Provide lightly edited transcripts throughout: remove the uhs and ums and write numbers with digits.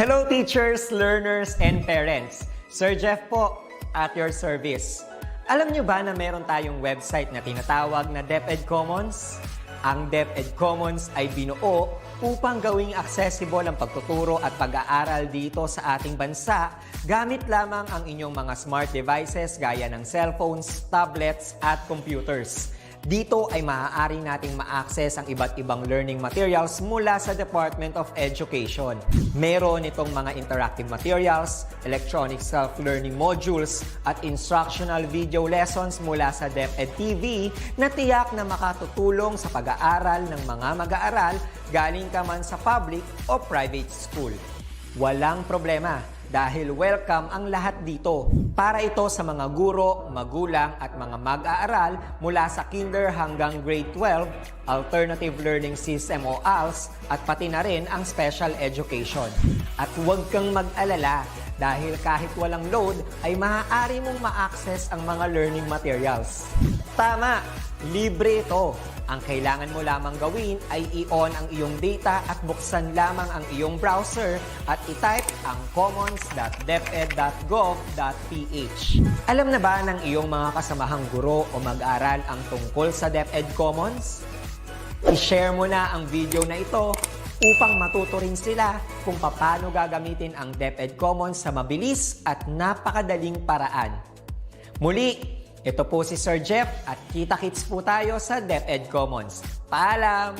Hello teachers, learners, and parents. Sir Jeff po, at your service. Alam nyo ba na meron tayong website na tinatawag na DepEd Commons? Ang DepEd Commons ay binuo upang gawing accessible ang pagtuturo at pag-aaral dito sa ating bansa gamit lamang ang inyong mga smart devices gaya ng cellphones, tablets, at computers. Dito ay maaari nating ma-access ang iba't ibang learning materials mula sa Department of Education. Meron itong mga interactive materials, electronic self-learning modules, at instructional video lessons mula sa DepEd TV na tiyak na makatutulong sa pag-aaral ng mga mag-aaral galing ka man sa public o private school. Walang problema dahil welcome ang lahat dito. Para ito sa mga guro, magulang at mga mag-aaral mula sa kinder hanggang grade 12, alternative learning system o ALS, at pati na rin ang special education. At huwag kang mag-alala dahil kahit walang load ay maaari mong ma-access ang mga learning materials. Tama! Libre ito. Ang kailangan mo lamang gawin ay i-on ang iyong data at buksan lamang ang iyong browser at i-type ang commons.deped.gov.ph. Alam na ba ng iyong mga kasamahang guro o mag-aral ang tungkol sa DepEd Commons? I-share mo na ang video na ito upang matuto rin sila kung paano gagamitin ang DepEd Commons sa mabilis at napakadaling paraan. Muli, ito po si Sir Jeff at kita-kits po tayo sa DepEd Commons. Paalam!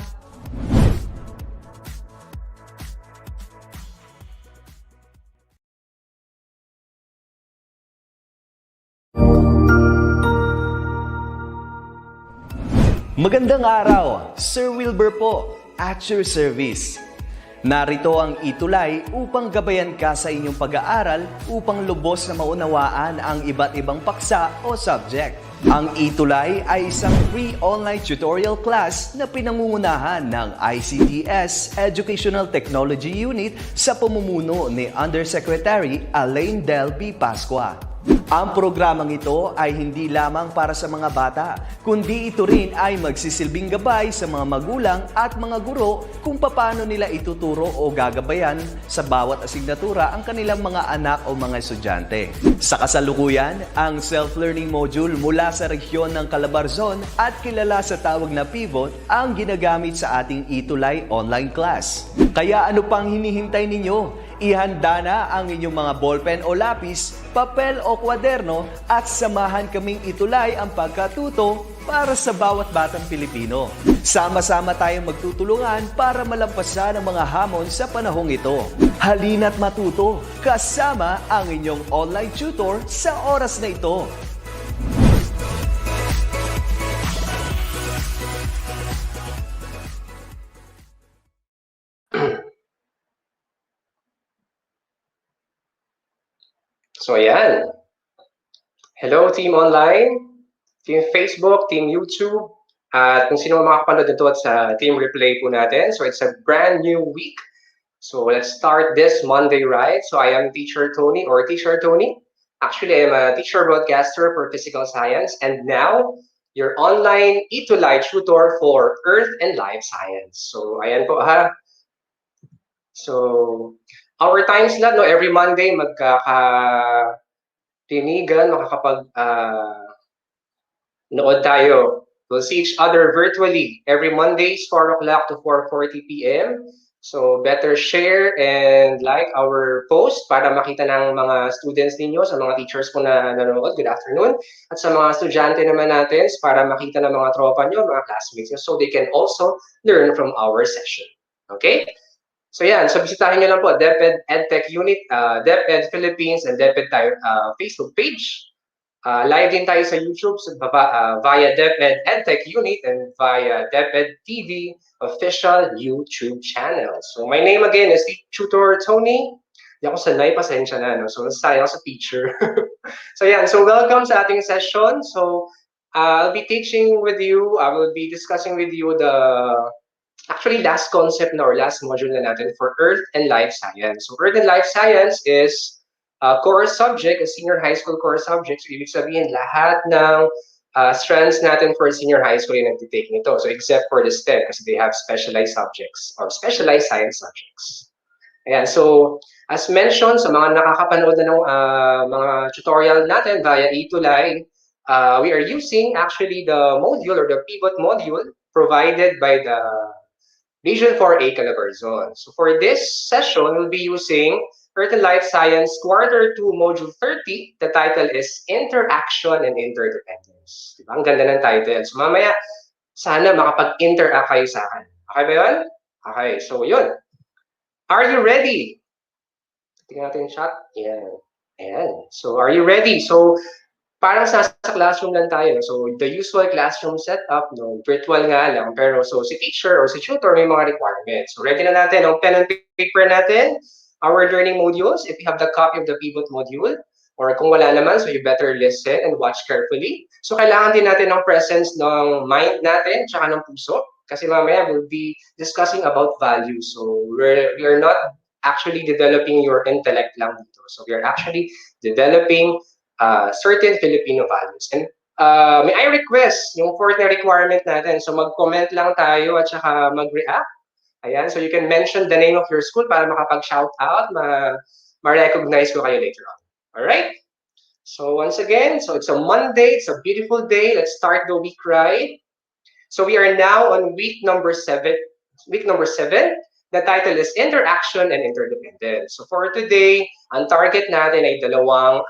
Magandang araw, Sir Wilbur po, at your service. Narito ang ETULay upang gabayan ka sa inyong pag-aaral upang lubos na maunawaan ang iba't ibang paksa o subject. Ang ETULay ay isang free online tutorial class na pinangungunahan ng ICTS Educational Technology Unit sa pamumuno ni Undersecretary Elaine Del B. Pascua. Ang programang ito ay hindi lamang para sa mga bata, kundi ito rin ay magsisilbing gabay sa mga magulang at mga guro kung paano nila ituturo o gagabayan sa bawat asignatura ang kanilang mga anak o mga estudyante. Sa kasalukuyan, ang self-learning module mula sa rehiyon ng Calabarzon at kilala sa tawag na pivot ang ginagamit sa ating ETULay online class. Kaya ano pang hinihintay ninyo? Ihanda na ang inyong mga ballpen o lapis, papel o kwaderno at samahan kaming itulay ang pagkatuto para sa bawat batang Pilipino. Sama-sama tayong magtutulungan para malampasan ang mga hamon sa panahong ito. Halina't matuto kasama ang inyong online tutor sa oras na ito. So ayan. Hello Team Online, Team Facebook, Team YouTube, at kung sino makakapanood nito at sa Team Replay po natin. So it's a brand new week. So let's start this Monday right. So I am Teacher Tony or Teacher Tony. Actually, I am a teacher broadcaster for physical science and now your online ETULay tutor for Earth and Life Science. So ayan po ha. So our time slot, no, every Monday magkakatinigan, nood tayo. We'll see each other virtually every Mondays, 4 o'clock to 4:40 p.m. So better share and like our post para makita ng mga students ninyo, sa mga teachers po na nanonood, good afternoon. At sa mga estudyante naman natin, para makita ng mga tropa nyo, mga classmates nyo, so they can also learn from our session. Okay? So yan, so bisitahin nyo lang po DepEd Edtech Unit, DepEd Philippines, and DepEd Facebook page. Live din tayo sa YouTube via DepEd Edtech Unit and via DepEd TV official YouTube channel. So my name again is Tutor Tony. Hindi ako sanay, pasensya na. No? So sayang sa teacher. So yan, so welcome sa ating session. So I'll be teaching with you, I will be discussing with you the actually last concept na or last module na natin for Earth and Life Science. So Earth and Life Science is a core subject, a senior high school core subject. So ibig sabihin lahat ng strands natin for senior high school yung nagtitake nito. So except for the STEM kasi they have specialized subjects or specialized science subjects. Ayan, so As mentioned, sa mga nakakapanood na ng mga tutorial natin via ETULay, we are using actually the module or the pivot module provided by the Region 4A Calabarzon. So for this session, we'll be using Earth and Life Science Quarter 2 Module 30. The title is Interaction and Interdependence. Diba? Ang ganda ng title. So mamaya, sana makapag-interact kayo sa akin. Okay ba yun? Okay, so yun. Are you ready? Tingnan natin yung chat. Ayan. Ayan. So, are you ready? So, parang sa classroom lang tayo. So, the usual classroom setup, no, virtual nga lang. Pero, so, si teacher or si tutor may mga requirements. So, ready na natin ang pen and paper natin, our learning modules, if you have the copy of the pivot module, or kung wala naman, so you better listen and watch carefully. So, kailangan din natin ng presence ng mind natin, tsaka ng puso. Kasi mamaya, we'll be discussing about values. So, we're not actually developing your intellect lang dito. So, we are actually developing certain Filipino values. And may I request yung fourth na requirement natin. So mag-comment lang tayo at saka mag-react. Ayan, so you can mention the name of your school para makapag-shout out, ma-recognize ko kayo later on. Alright? So once again, so it's a Monday, it's a beautiful day. Let's start the week right. So we are now on week number 7. The title is Interaction and Interdependence. So for today, ang target natin ay dalawang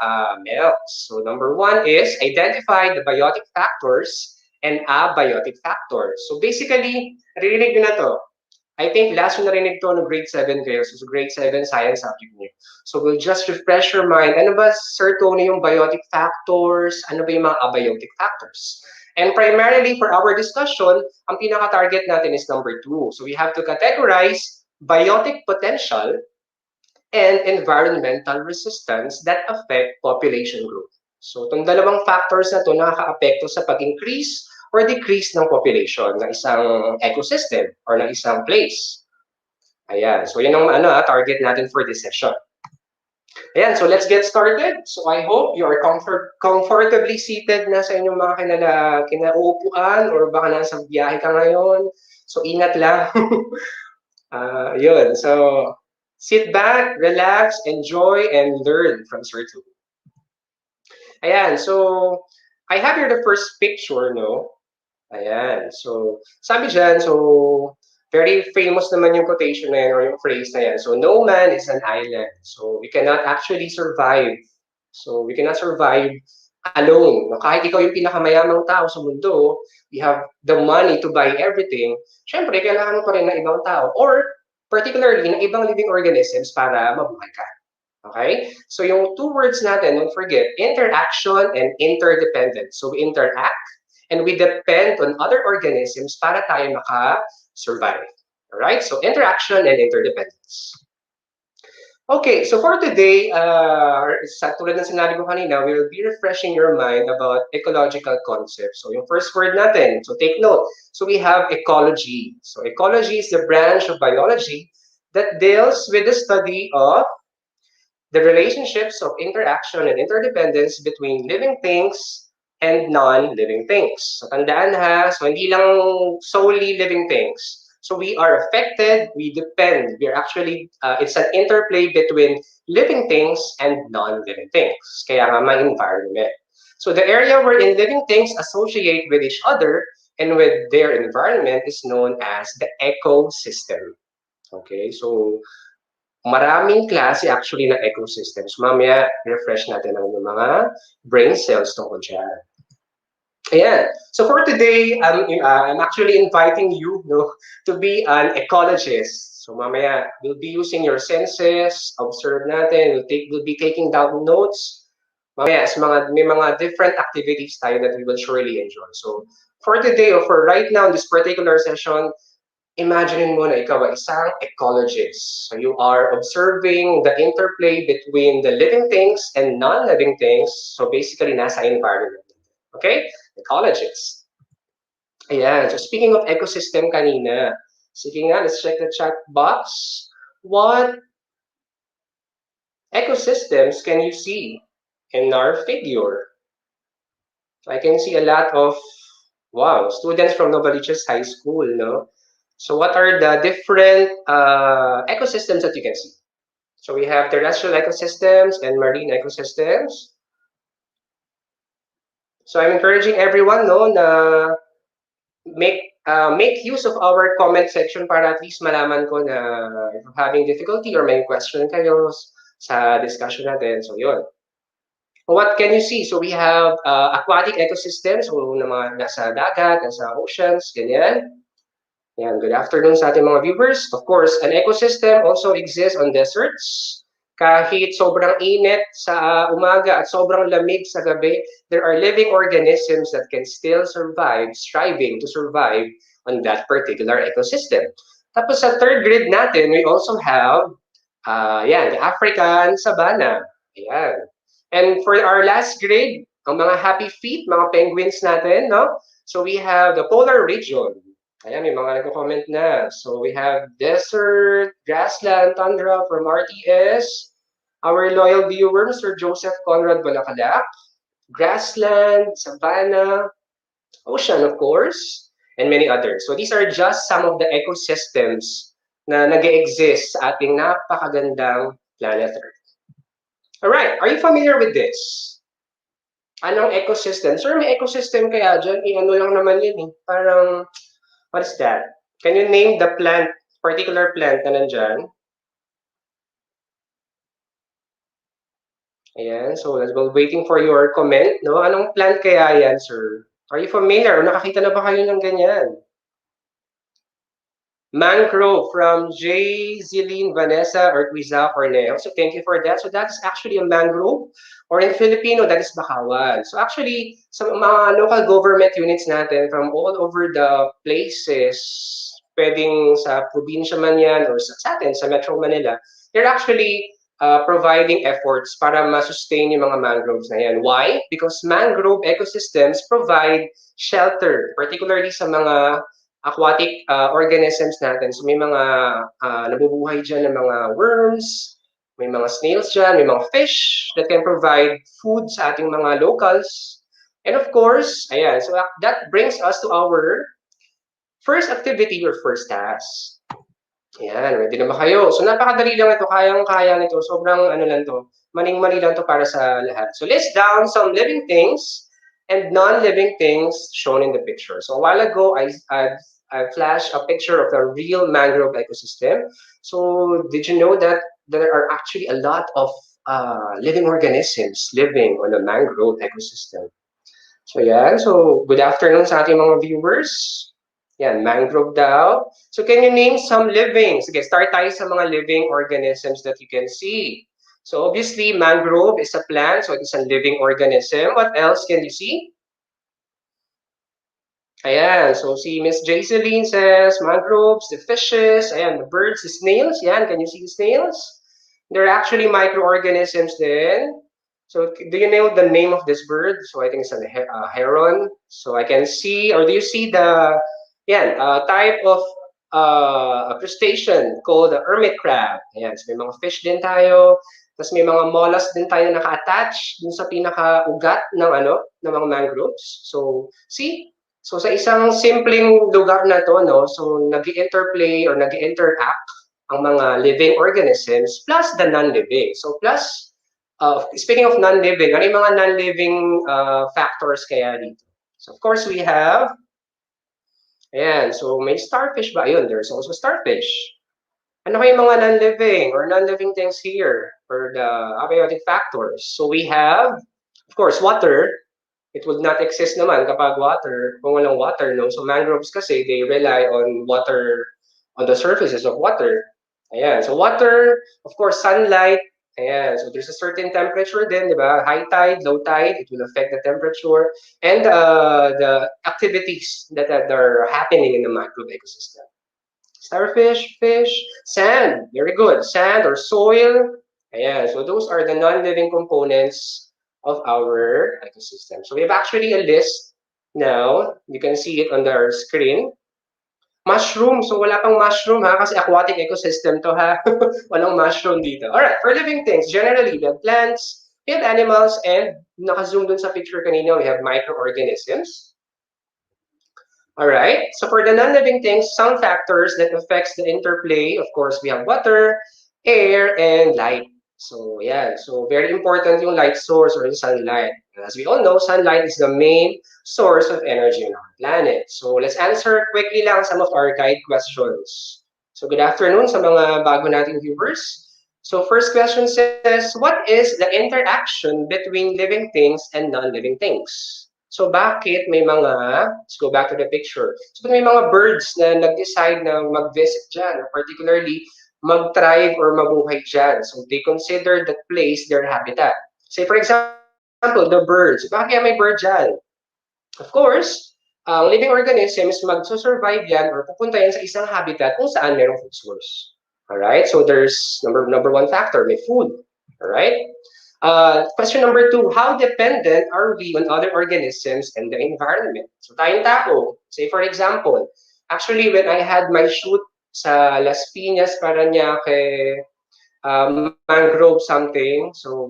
MELs. So number 1 is identify the biotic factors and abiotic factors. So basically, narinig nyo na to. I think last yung narinig to no grade 7 kayo. So grade 7 science subject niyo. So we'll just refresh your mind. Ano ba, Sir Tony, yung biotic factors? Ano ba yung mga abiotic factors? And primarily for our discussion, ang pinaka-target natin is number 2. So we have to categorize biotic potential and environmental resistance that affect population growth. So itong dalawang factors na ito nakaka-apekto sa pag-increase or decrease ng population ng isang ecosystem or ng isang place. Ayan. So yan ang target natin for this session. Ayan, so let's get started. So I hope you are comfortably seated na sa inyong mga kinauupuan or baka nasa biyahe ka ngayon. So ingat lang. Yun. So sit back, relax, enjoy, and learn from Sir Tu. Ayan, so I have here the first picture, no? Ayan, so sabi dyan, so very famous naman yung quotation na yan or yung phrase na yan. So, no man is an island. So, we cannot actually survive. So, we cannot survive alone. Kahit ikaw yung pinakamayamang tao sa mundo, you have the money to buy everything, syempre, kailangan mo pa rin ng ibang tao. Or, particularly, ng ibang living organisms para mabuhay ka. Okay? So, yung two words natin, don't forget, interaction and interdependence. So, we interact and we depend on other organisms para tayo maka-survive. Alright? So, interaction and interdependence. Okay, so for today, sa tulad ng sinabi ko kanina, we'll be refreshing your mind about ecological concepts. So, yung first word natin, so take note. So, we have ecology. So, ecology is the branch of biology that deals with the study of the relationships of interaction and interdependence between living things and non-living things. So, tandaan ha, so hindi lang solely living things. So, we are affected, we depend. We are actually, it's an interplay between living things and non-living things. Kaya nga may environment. So, the area wherein living things associate with each other and with their environment is known as the ecosystem. Okay, so maraming klase actually ng ecosystems. Mamaya, refresh natin ang mga brain cells tungkol dyan. Ayan. So for today, I'm actually inviting you to be an ecologist. So mamaya, we'll be using your senses, observe natin, we'll be taking down notes. Mamaya, may mga different activities tayo that we will surely enjoy. So for today, or for right now, in this particular session, imagine mo na ikaw ay isang ecologist. So you are observing the interplay between the living things and non-living things. So basically, nasa environment. Okay? Ecologist. Ayan. So speaking of ecosystem kanina, sige nga, let's check the chat box. What ecosystems can you see in our figure? I can see a lot of, wow, students from Novaliches High School, no? So what are the different ecosystems that you can see? So we have terrestrial ecosystems and marine ecosystems. So I'm encouraging everyone no, na make use of our comment section para at least malaman ko na if you're having difficulty or may question kayo sa discussion natin. So yun. What can you see? So we have aquatic ecosystems, so na mga nasa dagat, nasa oceans, ganyan. Yan, good afternoon sa ating mga viewers. Of course, an ecosystem also exists on deserts. Kahit sobrang init sa umaga at sobrang lamig sa gabi, there are living organisms that can still survive, striving to survive on that particular ecosystem. Tapos sa third grid natin, we also have the African savanna. Ayan. And for our last grid, ang mga happy feet, mga penguins natin, no? So we have the polar region. Ayan, may mga nagko-comment na. So we have desert, grassland, tundra from RTS. Our loyal viewer, Mr. Joseph Conrad Balacalac. Grassland, savanna, ocean, of course, and many others. So these are just some of the ecosystems na nag-exist sa ating napakagandang planet Earth. Alright, are you familiar with this? Anong ecosystem? Sir, may ecosystem kaya dyan? Ano lang naman yun eh. Parang, what is that? Can you name the plant, particular plant na nandyan? Ayan, so we're waiting for your comment. No? Anong plant kaya yan, sir? Are you familiar? O nakakita na ba kayo ng ganyan? Mangrove from J. Zilin Vanessa Urquiza Corneo. So thank you for that. So that's actually a mangrove, or in Filipino, that is bakawan. So actually, sa mga local government units natin from all over the places, pwedeng sa probinsya man yan or sa atin, sa Metro Manila, they're actually providing efforts para ma-sustain yung mga mangroves na yan. Why? Because mangrove ecosystems provide shelter, particularly sa mga aquatic organisms natin. So may mga nabubuhay dyan ng mga worms, may mga snails dyan, may mga fish that can provide food sa ating mga locals. And of course, ayan, so that brings us to our first activity or first task. Ayan, ready na ba kayo? So napakadali lang ito, kayang-kaya nito. Sobrang ano lang to, maning-mani lang to para sa lahat. So list down some living things and non-living things shown in the picture. So a while ago, I flashed a picture of a real mangrove ecosystem. So did you know that there are actually a lot of living organisms living on a mangrove ecosystem? So yan, so good afternoon sa ating mga viewers. Yan, mangrove daw. So can you name some living? Sige, start tayo sa mga living organisms that you can see. So obviously, mangrove is a plant, so it is a living organism. What else can you see? Ayan, so si Miss Jaiseline says, mangroves, the fishes, ayan, the birds, the snails, yan, can you see the snails? They're actually microorganisms then. So do you know the name of this bird? So I think it's a heron. So I can see, or do you see the, yan, type of a crustacean called the hermit crab. Ayan, so may mga fish din tayo. Tapos may mga mollusk din tayo na naka-attach dun sa pinaka-ugat ng ng mga mangroves. So see, so sa isang simpleng lugar na to, no, so nag-interplay or nag-interact ang mga living organisms plus the non-living. So plus, speaking of non-living, ano yung mga non-living factors kaya dito? So of course we have, ayan, so may starfish ba? Ayun, there's also starfish. Ano kayo mga non-living or non-living things here for the abiotic factors? So we have, of course, water. It would not exist naman kapag water, kung walang water, no? So mangroves kasi, they rely on water, on the surfaces of water. Ayan, so water, of course, sunlight. Ayan, so there's a certain temperature din, di ba? High tide, low tide, it will affect the temperature and the activities that are happening in the mangrove ecosystem. Starfish, fish, sand, very good. Sand or soil. Ayan, so those are the non-living components of our ecosystem. So we have actually a list now. You can see it on our screen. Mushroom. So wala pang mushroom ha, kasi aquatic ecosystem to ha. Walang mushroom dito. Alright, for living things, generally we have plants, we have animals, and naka-zoom dun sa picture kanina, we have microorganisms. Alright, so for the non-living things, some factors that affects the interplay, of course, we have water, air, and light. So, yeah. So, very important yung light source or the sunlight. As we all know, sunlight is the main source of energy on our planet. So, let's answer quickly lang some of our guide questions. So, good afternoon sa mga bago nating viewers. So, first question says, what is the interaction between living things and non-living things? So, bakit may mga, let's go back to the picture. So, may mga birds na nag-decide na mag-visit dyan, particularly mag-thrive or mabuhay dyan. So, they consider that place their habitat. Say, for example, the birds. Bakit kaya may bird dyan? Of course, ang living organisms magsusurvive yan or pupunta yan sa isang habitat kung saan merong food source. Alright, so there's number one factor, may food. Alright? Question number 2, how dependent are we on other organisms and the environment? So tayong tao, say for example, actually when I had my shoot sa Las Piñas, Parañaque, mangrove something, so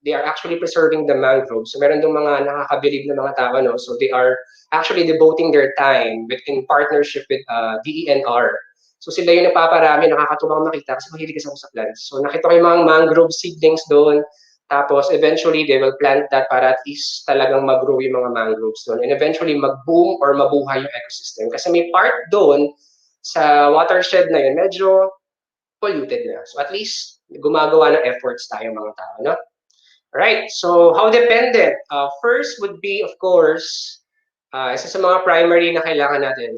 they are actually preserving the mangroves. So meron dong mga nakakabilib na mga tao, no? So they are actually devoting their time in partnership with DENR. So sila yung napaparami, nakakatuwang makita kasi mahilig kasi ako sa plants. So nakita ko yung mga mangrove seedlings doon. Tapos eventually they will plant that para at least talagang mag-grow yung mga mangroves doon. And eventually mag-boom or mabuhay yung ecosystem. Kasi may part doon sa watershed na yun, medyo polluted na. So at least gumagawa ng efforts tayo mga tao, no? Alright, so how dependent? First would be, of course, isa sa mga primary na kailangan natin,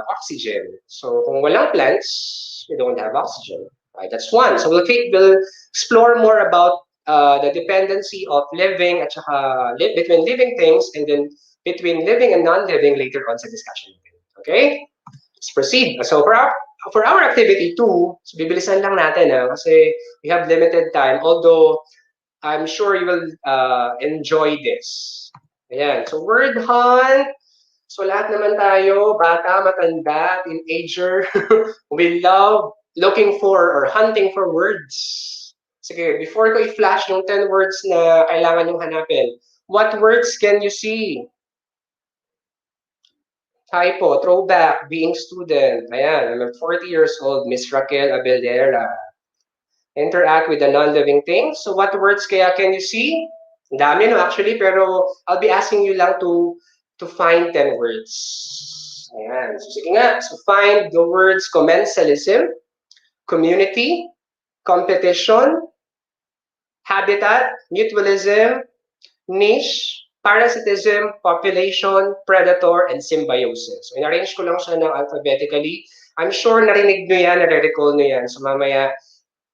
oxygen. So kung walang plants, we don't have oxygen. Right, that's one. So we'll explore more about the dependency of living at saka between living things and then between living and non-living later on sa discussion. Okay? Let's proceed. So for our activity 2, so bibilisan lang natin kasi we have limited time. Although I'm sure you will enjoy this. Ayan. So word hunt. So lahat naman tayo, bata, matanda, teenager, we love looking for or hunting for words. Sige, before ko i-flash yung 10 words na kailangan yung hanapin, what words can you see? Typo, throwback, being student. Ayan, I'm 40 years old, Miss Raquel Abelera. Interact with the non-living things. So what words kaya can you see? Ang dami no actually, pero I'll be asking you lang to find 10 words. Ayan. So sige nga. So find the words commensalism, community, competition, habitat, mutualism, niche, parasitism, population, predator, and symbiosis. So in-arrange ko lang siya ng alphabetically. I'm sure narinig nyo yan, nare-recall nyo yan. So mamaya,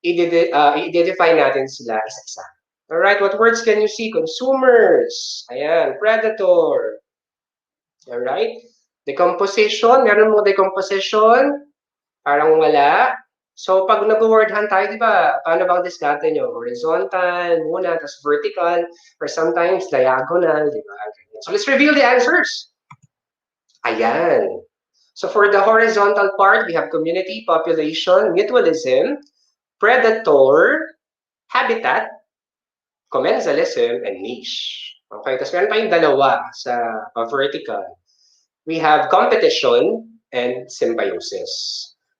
i-identify natin sila isa-isa. Alright, what words can you see? Consumers. Ayan, predator. Alright. Decomposition. Meron mo decomposition. Parang wala. So, pag nag-word hunt tayo, di ba? Paano bang diskarte nyo? Horizontal, muna, tapos vertical, or sometimes diagonal, di ba? So, let's reveal the answers. Ayan. So, for the horizontal part, we have community, population, mutualism, predator, habitat, commensalism, and niche. Okay, tapos meron tayong dalawa sa vertical. We have competition and symbiosis.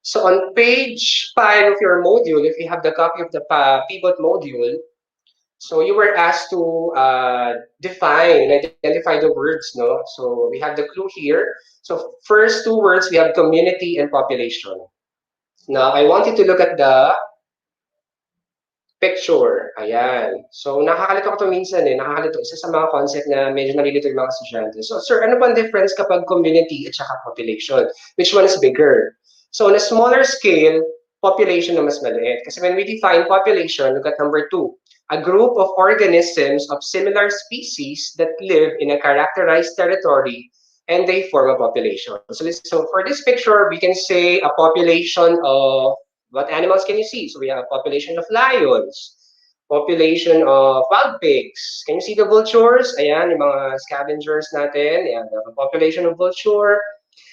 So on page 5 of your module, if you have the copy of the pivot module, so you were asked to define and identify the words, no? So we have the clue here. So first 2 words, we have community and population. Now, I want you to look at the picture. Ayan. So, nakakalito ko ito minsan nakakalito. Isa sa mga concept na medyo nalilito yung mga estudyante. So, sir, ano bang difference kapag community at saka population? Which one is bigger? So, on a smaller scale, population na mas maliit. Kasi when we define population, look at number 2. A group of organisms of similar species that live in a characterized territory and they form a population. So for this picture, we can say a population of what animals can you see? So we have a population of lions, population of wild pigs. Can you see the vultures? Ayan, yung mga scavengers natin. Ayan, we have a population of vulture,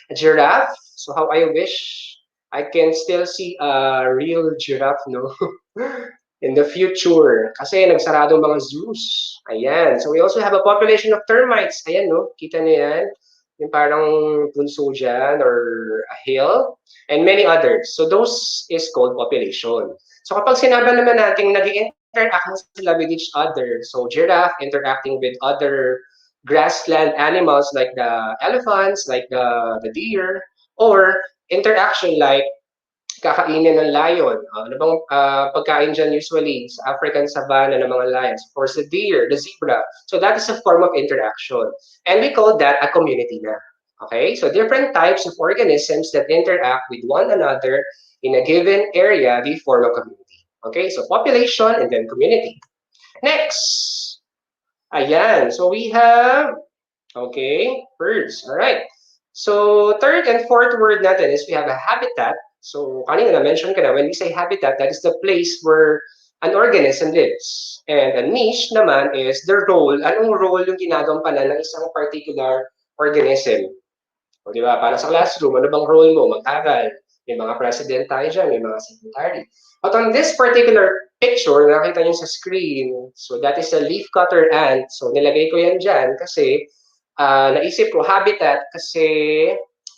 a giraffe. So how I wish I can still see a real giraffe, no? In the future. Kasi nagsarado mga zoos. Ayan. So we also have a population of termites. Ayan, no? Kita niyo yan? Yung parang punso dyan or a hill. And many others. So those is called population. So kapag sinabi naman natin nag-interact sila with each other, so giraffe interacting with other grassland animals like the elephants, like the deer, or interaction like kakainin ng lion. Ano bang pagkain dyan usually sa African savanna ng mga lions? Of course, the deer, the zebra. So that is a form of interaction. And we call that a community na. Okay? So different types of organisms that interact with one another in a given area, they form a community. Okay? So population and then community. Next. Ayan. So we have, okay, birds. All right. So third and fourth word natin is we have a habitat. So kanina na-mention ko na, when we say habitat, that is the place where an organism lives. And a niche naman is the role. Anong role yung ginagampanan ng isang particular organism? O di ba, para sa classroom, ano bang role mo? Mag-aral. May mga president tayo dyan, may mga secretary. But on this particular picture, nakita nyo sa screen, so that is a leaf cutter ant. So nilagay ko yan dyan kasi naisip ko habitat kasi,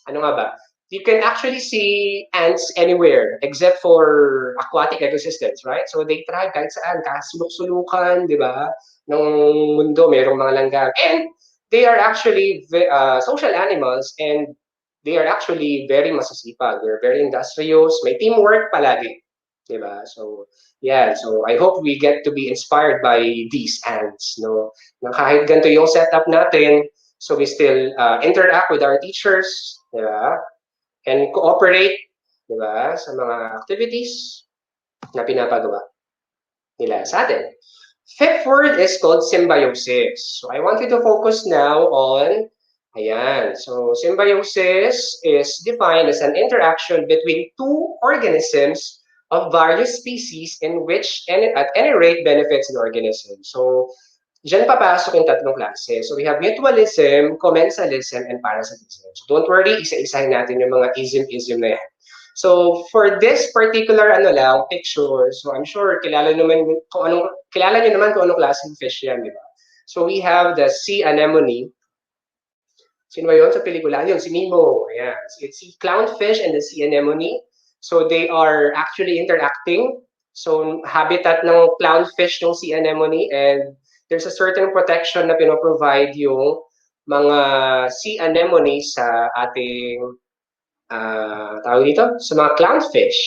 ano nga ba? You can actually see ants anywhere except for aquatic ecosystems, right? So they thrive kahit saan, kasulok-sulukan, di ba? Ng mundo, mayroong mga langgam. And they are actually social animals and they are actually very masasipag. They're very industrious. May teamwork palagi. Diba? So, yeah. So, I hope we get to be inspired by these ants. No? Na kahit ganito yung setup natin, so we still interact with our teachers. Diba? And cooperate. Diba? Sa mga activities na pinapagawa nila sa atin. Fifth word is called symbiosis. So I want you to focus now on, ayan. So symbiosis is defined as an interaction between two organisms of various species in which at any rate benefits the organism. So dyan papasok yung tatlong klase. So we have mutualism, commensalism, and parasitism. So don't worry, isa-isahin natin yung mga ism-ism na yan. So for this particular picture, so I'm sure kilala niyo naman kung anong klaseng fish yan, di ba? So we have the sea anemone. Sino ba yun sa pelikula? Yun, si Nemo. Ayan. So it's the clownfish and the sea anemone. So they are actually interacting. So habitat ng clownfish yung sea anemone, and there's a certain protection na pinoprovide yung mga sea anemone sa ating tawag dito, sa mga clownfish.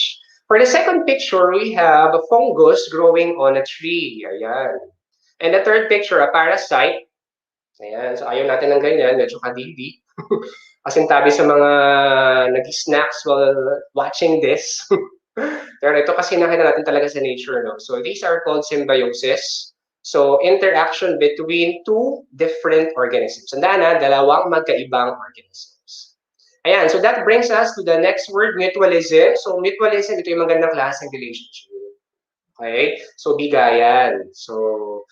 For the second picture, we have a fungus growing on a tree. Ayan. And the third picture, a parasite. Ayan. So ayaw natin ng ganyan, medyo kadidi. Kasing tabi sa mga nag-snacks while watching this. Pero ito kasi nakita natin talaga sa nature, no? So these are called symbiosis. So interaction between two different organisms. Tandaan na, dalawang magkaibang organisms. Ayan, so that brings us to the next word, mutualism. So mutualism, ito yung magandang klaseng relationship. Okay? So bigayan. So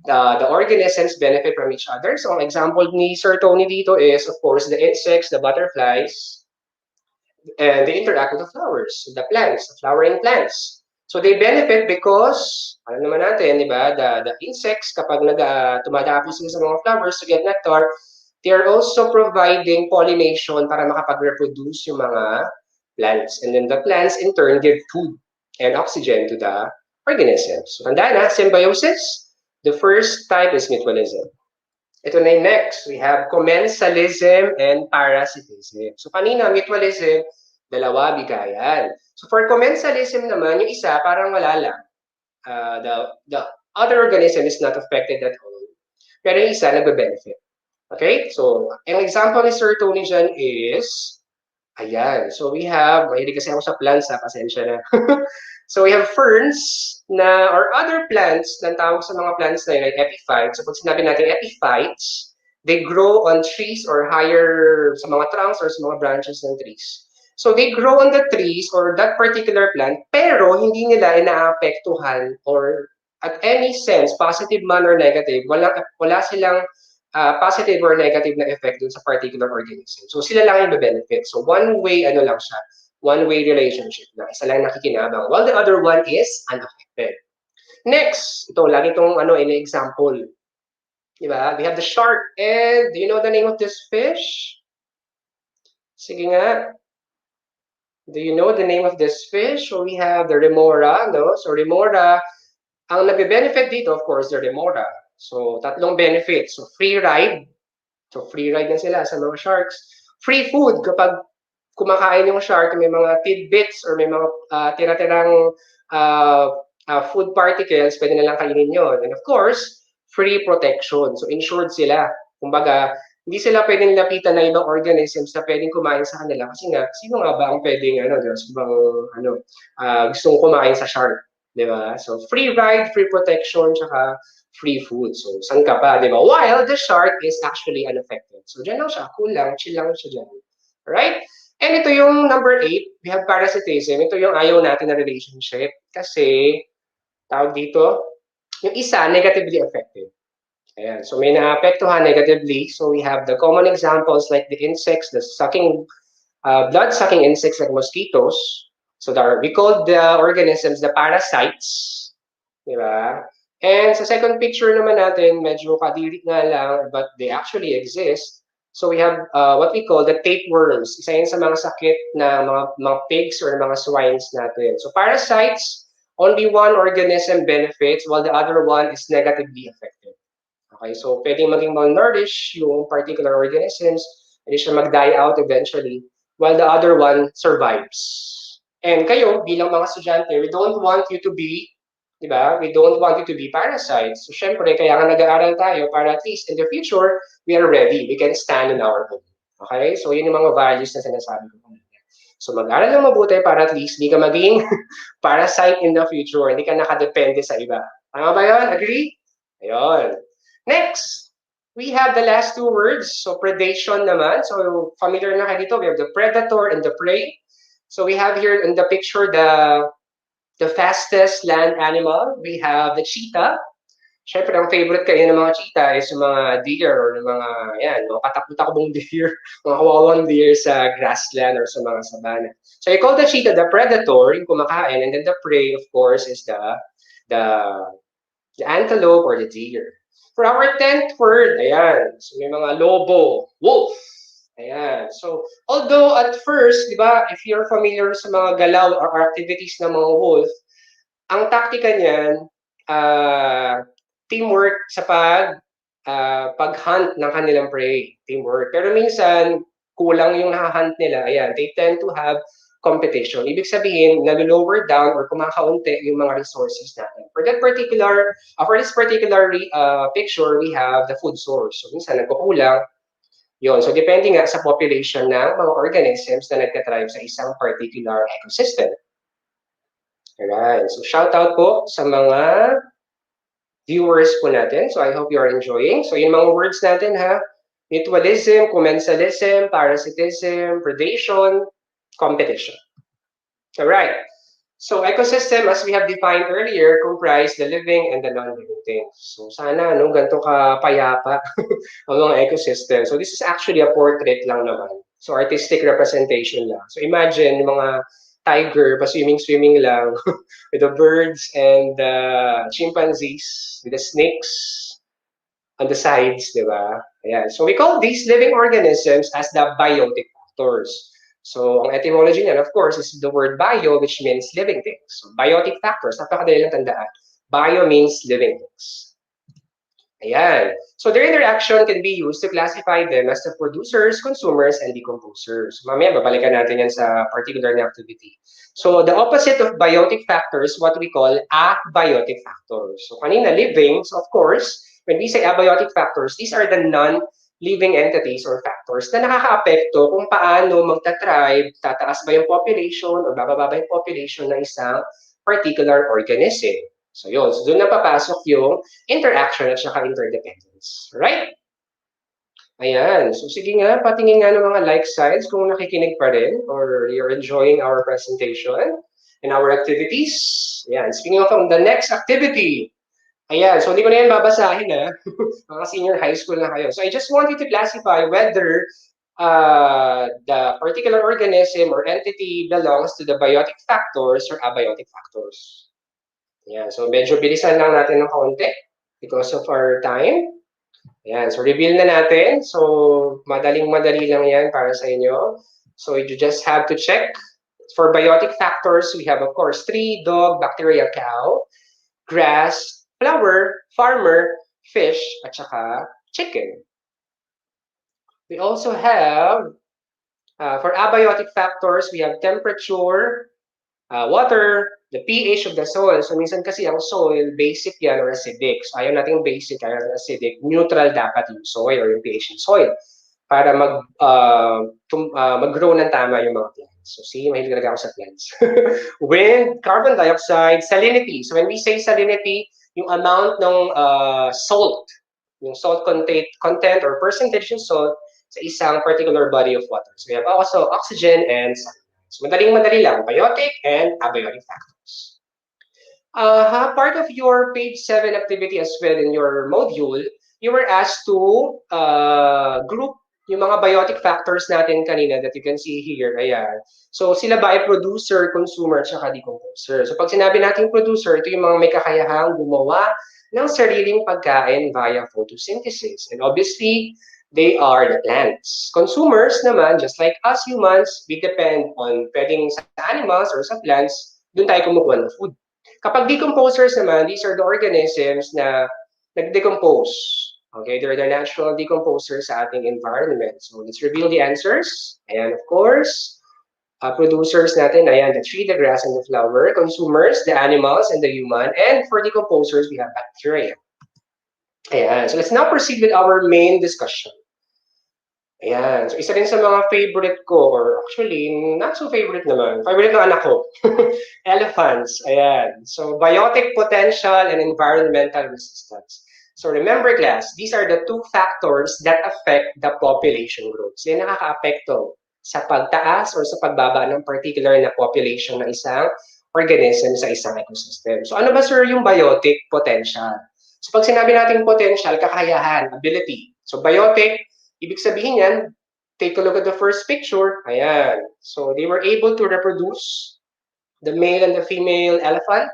the organisms benefit from each other. So ang example ni Sir Tony dito is, of course, the insects, the butterflies, and they interact with the flowers, the plants, the flowering plants. So they benefit because, alam naman natin, di ba, the insects, kapag tumadapos sila sa mga flowers to get nectar, they are also providing pollination para makapag-reproduce yung mga plants. And then the plants, in turn, give food and oxygen to the organisms. So, tandaan na, symbiosis. The first type is mutualism. Ito na yung next. We have commensalism and parasitism. So, kanina, mutualism, dalawa, bigayan. So, for commensalism naman, yung isa, parang wala lang. The other organism is not affected at all. Pero yung isa, nagbe-benefit. Okay? So, ang example ni Sir Tony dyan is, ayan. So, we have, mahilig kasi ako sa plants, pasensya na. So, we have ferns or other plants, na tawag sa mga plants na yun, like epiphytes. So, pag sinabi natin epiphytes, they grow on trees or higher, sa mga trunks or sa mga branches ng trees. So, they grow on the trees or that particular plant, pero hindi nila inaapektuhan or at any sense, positive man or negative, wala silang positive or negative na effect dun sa particular organism. So sila lang yung benefit. So one-way lang siya, one-way relationship na isa lang nakikinabang while the other one is unaffected. Next, ito lagi itong in example. Diba? We have the shark. And do you know the name of this fish? Sige nga. Do you know the name of this fish? So we have the remora, no? So remora, ang nagbe-benefit dito, of course, the remora. So tatlong benefits. So free ride. So free ride na sila sa mga sharks. Free food kapag kumakain yung shark, may mga tidbits or may mga tira-tirang food particles, pwede na lang kainin yun. And of course, free protection. So insured sila. Kumbaga, hindi sila pwedeng lapitan na ibang organisms na pwedeng kumain sa kanila. Kasi nga, sino nga ba ang pwedeng, gustong kumain sa shark? Di ba? So, free ride, free protection, tsaka free food. So, saan ka pa, di ba? While the shark is actually unaffected. So, dyan lang siya. Cool lang. Chill lang siya dyan. Alright? And ito yung number 8. We have parasitism. Ito yung ayaw natin na relationship. Kasi, tawag dito, yung isa, negatively affected. Ayan. So, may naapektuhan negatively. So, we have the common examples like the insects, the sucking, blood-sucking insects like mosquitoes. So, we call the organisms the parasites. Diba? And sa second picture naman natin, medyo kadiri nga lang, but they actually exist. So we have what we call the tapeworms. Isa yun sa mga sakit na mga pigs or mga swines natin. So parasites, only one organism benefits while the other one is negatively affected. Okay, so pwedeng maging malnourished yung particular organisms, hindi siya mag-die out eventually, while the other one survives. And kayo, bilang mga estudyante, we don't want you to be, di ba? We don't want you to be parasites. So, syempre, kaya nga nag-aaral tayo para at least in the future, we are ready. We can stand on our own. Okay? So, yun yung mga values na sinasabi ko. So, mag-aaral lang mabuti para at least di ka maging parasite in the future. Hindi ka nakadepende sa iba. Tama ba yun? Agree? Ayun. Next, we have the last two words. So, predation naman. So, familiar na kayo dito. We have the predator and the prey. So, we have here in the picture the fastest land animal. We have the cheetah. Siyempre, ang favorite kayo ng mga cheetah is yung mga deer or yung mga, yan, mga katakbo-takbong deer, mga kawawang deer sa grassland or sa mga sabana. So, I call the cheetah the predator, yung kumakain, and then the prey, of course, is the antelope or the deer. For our 10th word, ayan, so may mga lobo, wolf. Ayan. So, although at first, di ba, if you're familiar sa mga galaw or activities ng mga wolf, ang taktika niyan, teamwork sa pag-hunt ng kanilang prey. Teamwork. Pero minsan, kulang yung nahahunt nila. Ayan, they tend to have competition. Ibig sabihin, nag-lower down or kumakaunti yung mga resources natin. For this particular picture, we have the food source. So, minsan, nagkukulang. Yun. So, depende nga sa population ng mga organisms na nagtatribe sa isang particular ecosystem. Alright. So, shout out po sa mga viewers po natin. So, I hope you are enjoying. So, yung mga words natin ha. Mutualism, commensalism, parasitism, predation, competition. Alright. So, ecosystem, as we have defined earlier, comprise the living and the non-living things. So, sana, no, ganito ka payapa ang mga ecosystem. So, this is actually a portrait lang naman. So, artistic representation lang. So, imagine yung mga tiger, pa-swimming lang, with the birds and the chimpanzees, with the snakes on the sides, di ba? Ayan. So, we call these living organisms as the biotic factors. So, ang etymology niyan, of course, is the word bio, which means living things. So, biotic factors, napakadali lang tandaan. Bio means living things. Ayan. So, their interaction can be used to classify them as the producers, consumers, and decomposers. Mamaya, babalikan natin yan sa particular na activity. So, the opposite of biotic factors, what we call abiotic factors. So, kanina, living, so of course, when we say abiotic factors, these are the non-living entities or factors na nakaka-apekto kung paano magta-thrive, tataas ba yung population o bababa ba yung population ng isang particular organism. So, yun. So, doon na papasok yung interaction at saka interdependence. Right? Ayan. So, sige nga, patingin nga ng mga like signs kung nakikinig pa rin or you're enjoying our presentation and our activities. Ayan. Speaking of the next activity. Ayan. So, hindi ko na yan babasahin, ha? Mga senior high school na kayo. So, I just want you to classify whether the particular organism or entity belongs to the biotic factors or abiotic factors. Ayan. So, medyo bilisan lang natin ng kaunti because of our time. Ayan. So, reveal na natin. So, madaling-madali lang yan para sa inyo. So, you just have to check For biotic factors, we have, of course, tree, dog, bacteria, cow, grass, flower, farmer, fish, at saka chicken. We also have, for abiotic factors, we have temperature, water, the pH of the soil. So minsan kasi ang soil, basic yan or acidic. So ayaw natin basic, ayaw natin acidic. Neutral dapat yung soil or yung pH ng soil para mag-grow ng tama yung mga plants. So see, mahilig talaga ako sa plants. Wind, carbon dioxide, salinity. So when we say salinity, yung amount ng salt, yung salt content or percentage ng salt sa isang particular body of water. So we have also oxygen and sunlight. So madaling-madali lang, biotic and abiotic factors. Part of your page 7 activity as well in your module, you were asked to group yung mga biotic factors natin kanina that you can see here. Ayan. So sila ba ay producer, consumer, at saka decomposer. So pag sinabi natin producer, ito yung mga may kakayahang gumawa ng sariling pagkain via photosynthesis. And obviously, they are the plants. Consumers naman, just like us humans, we depend on pwedeng sa animals or sa plants, dun tayo kumukuha ng food. Kapag decomposers naman, these are the organisms na nag-decompose. Okay, they're the natural decomposers sa ating environment. So let's reveal the answers. And of course, producers natin, ayan, the tree, the grass, and the flower. Consumers, the animals, and the human. And for decomposers, we have bacteria. Ayan, so let's now proceed with our main discussion. Ayan, so isa rin sa mga favorite ko, or actually, not so favorite naman. Favorite ng anak ko. Elephants, ayan. So, biotic potential and environmental resistance. So, remember class, these are the two factors that affect the population growth. Sila nakaka-apekto sa pagtaas or sa pagbaba ng particular na population ng isang organism sa isang ecosystem. So, ano ba sir yung biotic potential? So, pag sinabi natin potential, kakayahan, ability. So, biotic, ibig sabihin yan, take a look at the first picture. Ayan. So, they were able to reproduce the male and the female elephant.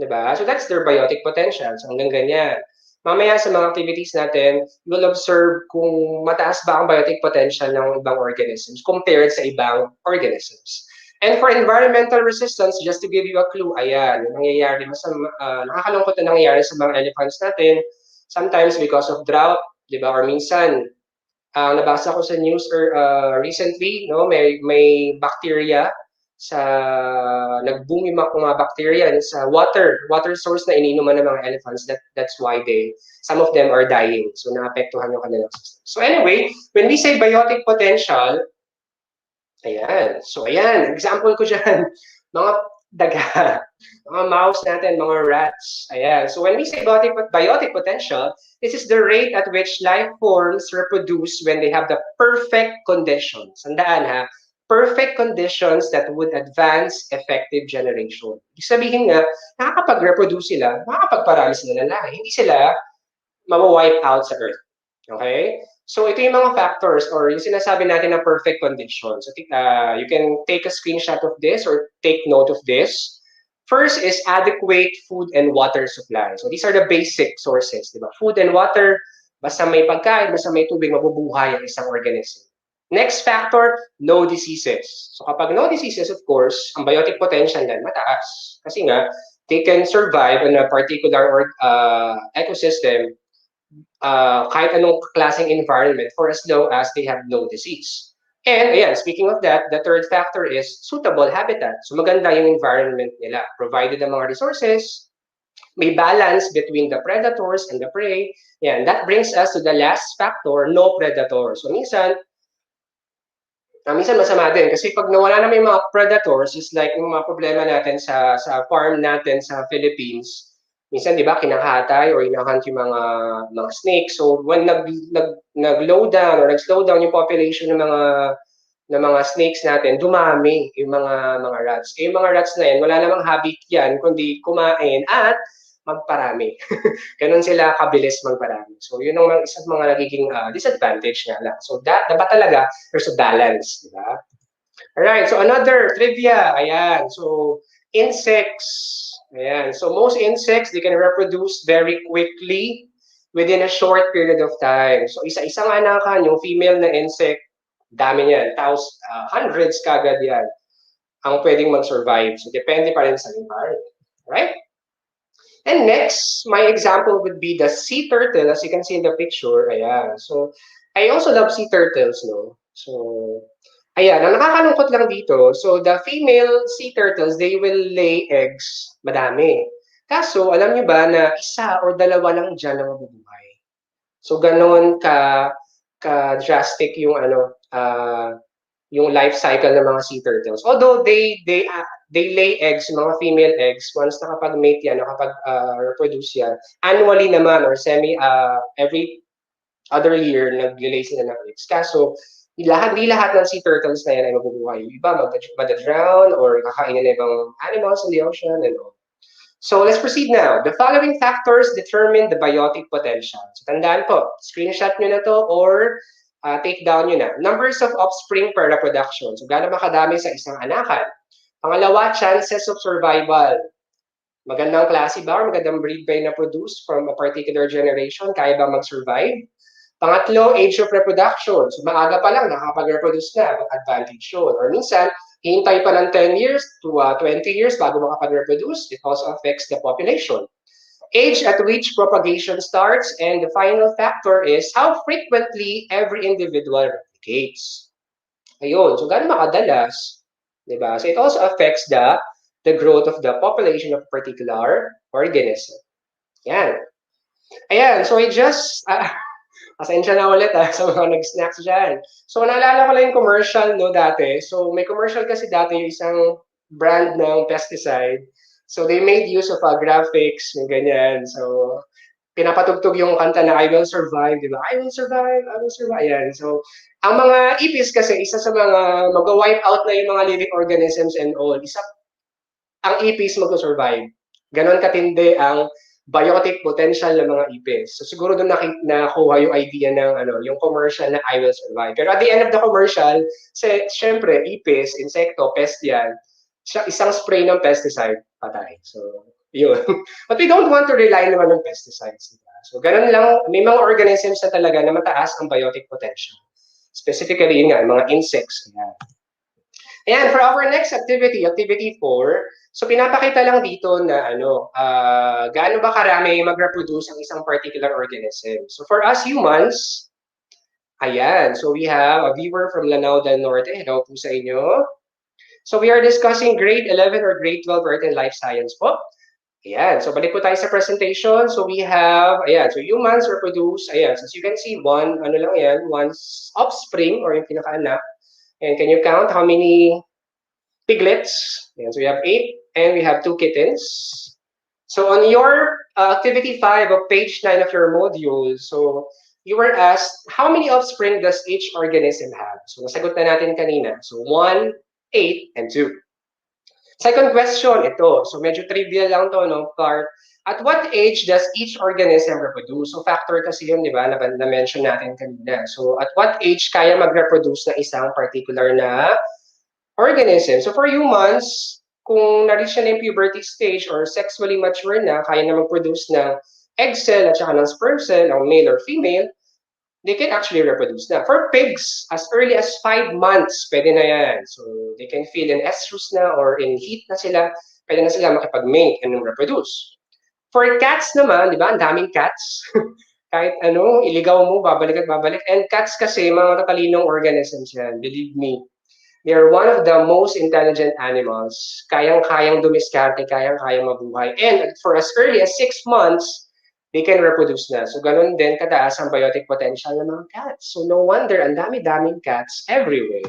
Diba? So, that's their biotic potential. So, hanggang ganyan. Mamaya sa mga activities natin, you will observe kung mataas ba ang biotic potential ng ibang organisms compared sa ibang organisms. And for environmental resistance, just to give you a clue, ayan, yung nangyayari, nakakalungkot na nangyayari sa mga elephants natin, sometimes because of drought, diba? Or minsan, nabasa ko sa news recently, no, may bacteria sa nag-boom yung mga bacteria sa water source na iniinuman ng mga elephants. That's why some of them are dying. So naapektuhan yung kanilang system. So anyway, when we say biotic potential, ayan. So ayan, example ko dyan, mga daga, mga mouse natin, mga rats. Ayan. So when we say biotic potential, this is the rate at which life forms reproduce when they have the perfect conditions. Tandaan ha, perfect conditions that would advance effective generation. Ibig sabihin nga, nakakapag-reproduce sila, makakapagparami sila ng lahi. Hindi sila mawa-wipe out sa Earth. Okay? So ito yung mga factors or yung sinasabi natin na perfect conditions. So, you can take a screenshot of this or take note of this. First is adequate food and water supply. So these are the basic sources. Diba? Food and water, basta may pagkain, basta may tubig, mabubuhay ang isang organism. Next factor, no diseases. So kapag no diseases, of course, ang biotic potential yan mataas. Kasi nga, they can survive in a particular ecosystem kahit anong klaseng environment for as long as they have no disease. And ayan, speaking of that, the third factor is suitable habitat. So maganda yung environment nila. Provided ang mga resources, may balance between the predators and the prey. Yan, that brings us to the last factor, no predator. So minsan masama din kasi pag nawala na may mga predators, is like yung mga problema natin sa farm natin sa Philippines. Minsan 'di ba kinahatay or hinahunt yung mga snakes. So when nag-low down or nag-slow down yung population ng mga snakes natin, dumami yung mga rats. Yung mga rats na yan, wala namang habit yan kundi kumain at magparami. Ganun sila kabilis magparami. So yun ang isang mga nagiging disadvantage nga lang. So dapat talaga there's a balance, di ba? Alright, so another trivia. Ayan, so insects. Ayan, so most insects, they can reproduce very quickly within a short period of time. So isa-isang anakan, yung female na insect, dami niyan, hundreds kagad yan. ang pwedeng mag-survive. So, depende pa rin sa environment. Right? And next, my example would be the sea turtle, as you can see in the picture. Ayan. So, I also love sea turtles, no? So, ayan. Ang nakakalungkot lang dito, so the female sea turtles, they will lay eggs. Madami. Kaso, alam nyo ba na isa or dalawa lang dyan ang mabubuhay? So, ganoon ka-drastic yung yung life cycle ng mga sea turtles. Although they lay eggs, mga female eggs, once nakapag-mate yan, nakapag-reproduce yan, annually naman or every other year, nag-lay sila ng eggs. Kaso, di lahat ng sea turtles na yan ay mabubuhay. Yung iba, mag-drown or kakainin na ibang animals in the ocean and all. So let's proceed now. The following factors determine the biotic potential. So tandaan po, screenshot nyo na to or take down nyo na. Numbers of offspring per reproduction. So gaano makadami sa isang anakan. Pangalawa, chances of survival. Magandang klase ba or magandang breed ba yung na-produce from a particular generation? Kaya ba mag-survive? Pangatlo, age of reproduction. So maaga pa lang, nakapag-reproduce na. Advantage yun. Or minsan, hintay pa ng 10 years to 20 years bago makapag-reproduce. It also affects the population. Age at which propagation starts. And the final factor is how frequently every individual replicates. Ayun. So, gaano makadalas? Diba? So, it also affects the growth of the population of a particular organism. Yan. Ayan. So, I just... Pasensya na ulit sa mga nag-snacks dyan. So, naalala ko lang yung commercial, no, dati. So, may commercial kasi dati yung isang brand ng pesticide. So, they made use of graphics, yung ganyan. So, pinapatugtog yung kanta na I will survive, di ba? I will survive, I will survive. Ayan. So, ang mga ipis kasi, isa sa mga mag-wipe out na yung mga living organisms and all. Ang ipis mag-survive. Ganon katindi ang biotic potential ng mga ipis. So siguro doon nakuha yung idea ng yung commercial na I will survive. Pero at the end of the commercial, syempre ipis, insekto, pest yan. Isang spray ng pesticide, patay. So yun. But we don't want to rely naman on pesticides. Diba? So ganun lang, may mga organisms na talaga na mataas ang biotic potential. Specifically yun nga, mga insects. Ayan. And for our next activity, activity 4, so pinapakita lang dito na gaano ba karami mag-reproduce ang isang particular organism. So for us humans, ayan, so we have a viewer from Lanao del Norte. Hello po sa inyo. So we are discussing grade 11 or grade 12 Earth and Life Science po. Ayan, so balik po tayo sa presentation. So we have, ayan, so humans reproduce, ayan, so as you can see, one offspring or yung pinaka-anak. And can you count how many piglets? And so we have 8 and we have 2 kittens. So on your activity 5 of page 9 of your module, so you were asked, how many offspring does each organism have? So nasagot na natin kanina. So 1, 8, and 2. Second question, ito. So medyo trivial lang to, no, Clark? At what age does each organism reproduce? So factor kasi yun, di ba, na-mention natin kanina. So at what age kaya mag-reproduce na isang particular na organism? So for humans, kung na-reach na yung puberty stage or sexually mature na, kaya na mag-produce ng egg cell at saka ng sperm cell, o male or female, they can actually reproduce na. For pigs, as early as 5 months, pwede na yan. So they can feel in estrus na or in heat na sila, pwede na sila makipag-mate and reproduce. For cats naman, di ba, ang daming cats. Kahit iligaw mo, babalik at babalik. And cats kasi, mga matalinong organisms yan, believe me. They are one of the most intelligent animals. Kayang-kayang dumiskarte, kayang-kayang mabuhay. And for as early as 6 months, they can reproduce na. So, ganun din kataas ang biotic potential ng mga cats. So, no wonder, ang dami-daming cats everywhere.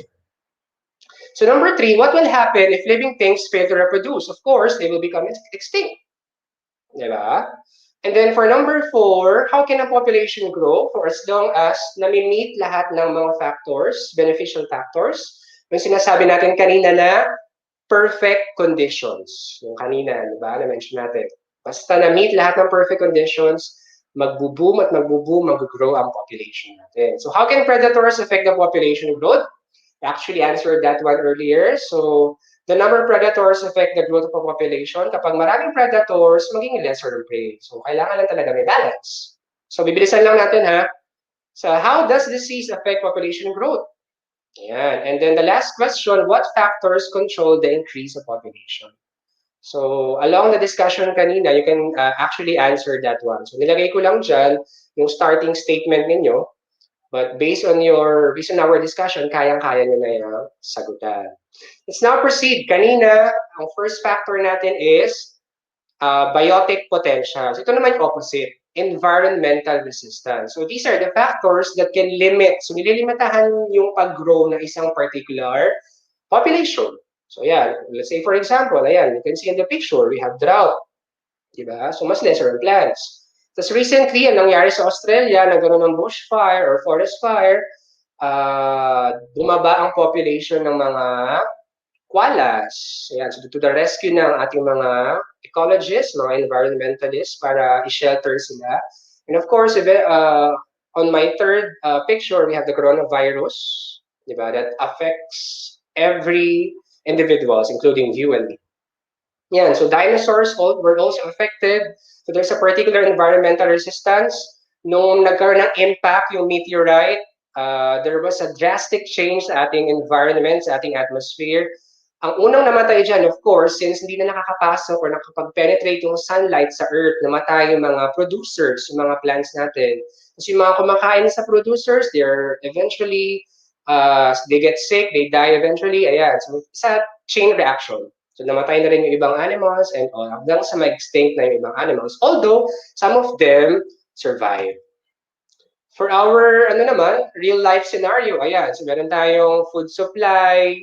So, number 3, what will happen if living things fail to reproduce? Of course, they will become extinct. Diba? And then for number 4, how can a population grow? For as long as nami-meet lahat ng mga factors, beneficial factors, yung sinasabi natin kanina na perfect conditions. Yung kanina, diba? Na-mention natin. Basta na-meet lahat ng perfect conditions, magbo-boom at magbo-boom, mag-grow ang population natin. So how can predators affect the population growth? I actually answered that one earlier. So the number of predators affect the growth of a population. Kapag maraming predators, maging lesser ang prey. So kailangan lang talaga may balance. So bibilisan lang natin ha. So how does disease affect population growth? Ayan. And then the last question, what factors control the increase of population? So, along the discussion kanina, you can actually answer that one. So, nilagay ko lang dyan yung starting statement ninyo. But based on our discussion, kayang-kaya nyo na yung sagutan. Let's now proceed. Kanina, ang first factor natin is biotic potential. So, ito naman yung opposite, environmental resistance. So, these are the factors that can limit. So, nililimitahan yung pag-grow ng isang particular population. So, yeah, let's say for example, ayan, you can see in the picture, we have drought. Diba? So, mas lesser ang plants. Tapos recently, ang nangyari sa Australia, nagkaroon ng bushfire or forest fire, bumaba ang population ng mga koalas. Ayan, so to the rescue ng ating mga ecologists, mga environmentalists para i-shelter sila. And of course, on my third picture, we have the coronavirus, diba, that affects every individuals, including you and me. Yeah, so dinosaurs were also affected. So there's a particular environmental resistance. Nung nagkaroon ng impact yung meteorite, there was a drastic change sa ating environment, sa ating atmosphere. Ang unang namatay dyan, of course, since hindi na nakakapasok or nakapag-penetrate yung sunlight sa Earth, namatay yung mga producers, yung mga plants natin. Kasi yung mga kumakain sa producers, they're eventually, they get sick, they die eventually. Ayan, so it's a chain reaction. So namatay na rin yung ibang animals and all, hanggang sa mag-extinct na yung ibang animals. Although, some of them survive. For our, real-life scenario, ayan, so meron tayong food supply,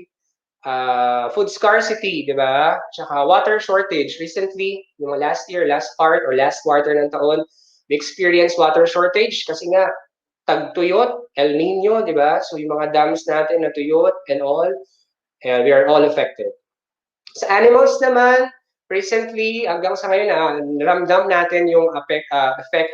food scarcity, di ba? Tsaka water shortage. Recently, yung last quarter ng taon, we experienced water shortage kasi nga, tagtuyot, El Nino, di ba? So yung mga dams natin natuyot and all, and we are all affected. Sa animals naman, recently, hanggang sa ngayon, naramdam natin yung effect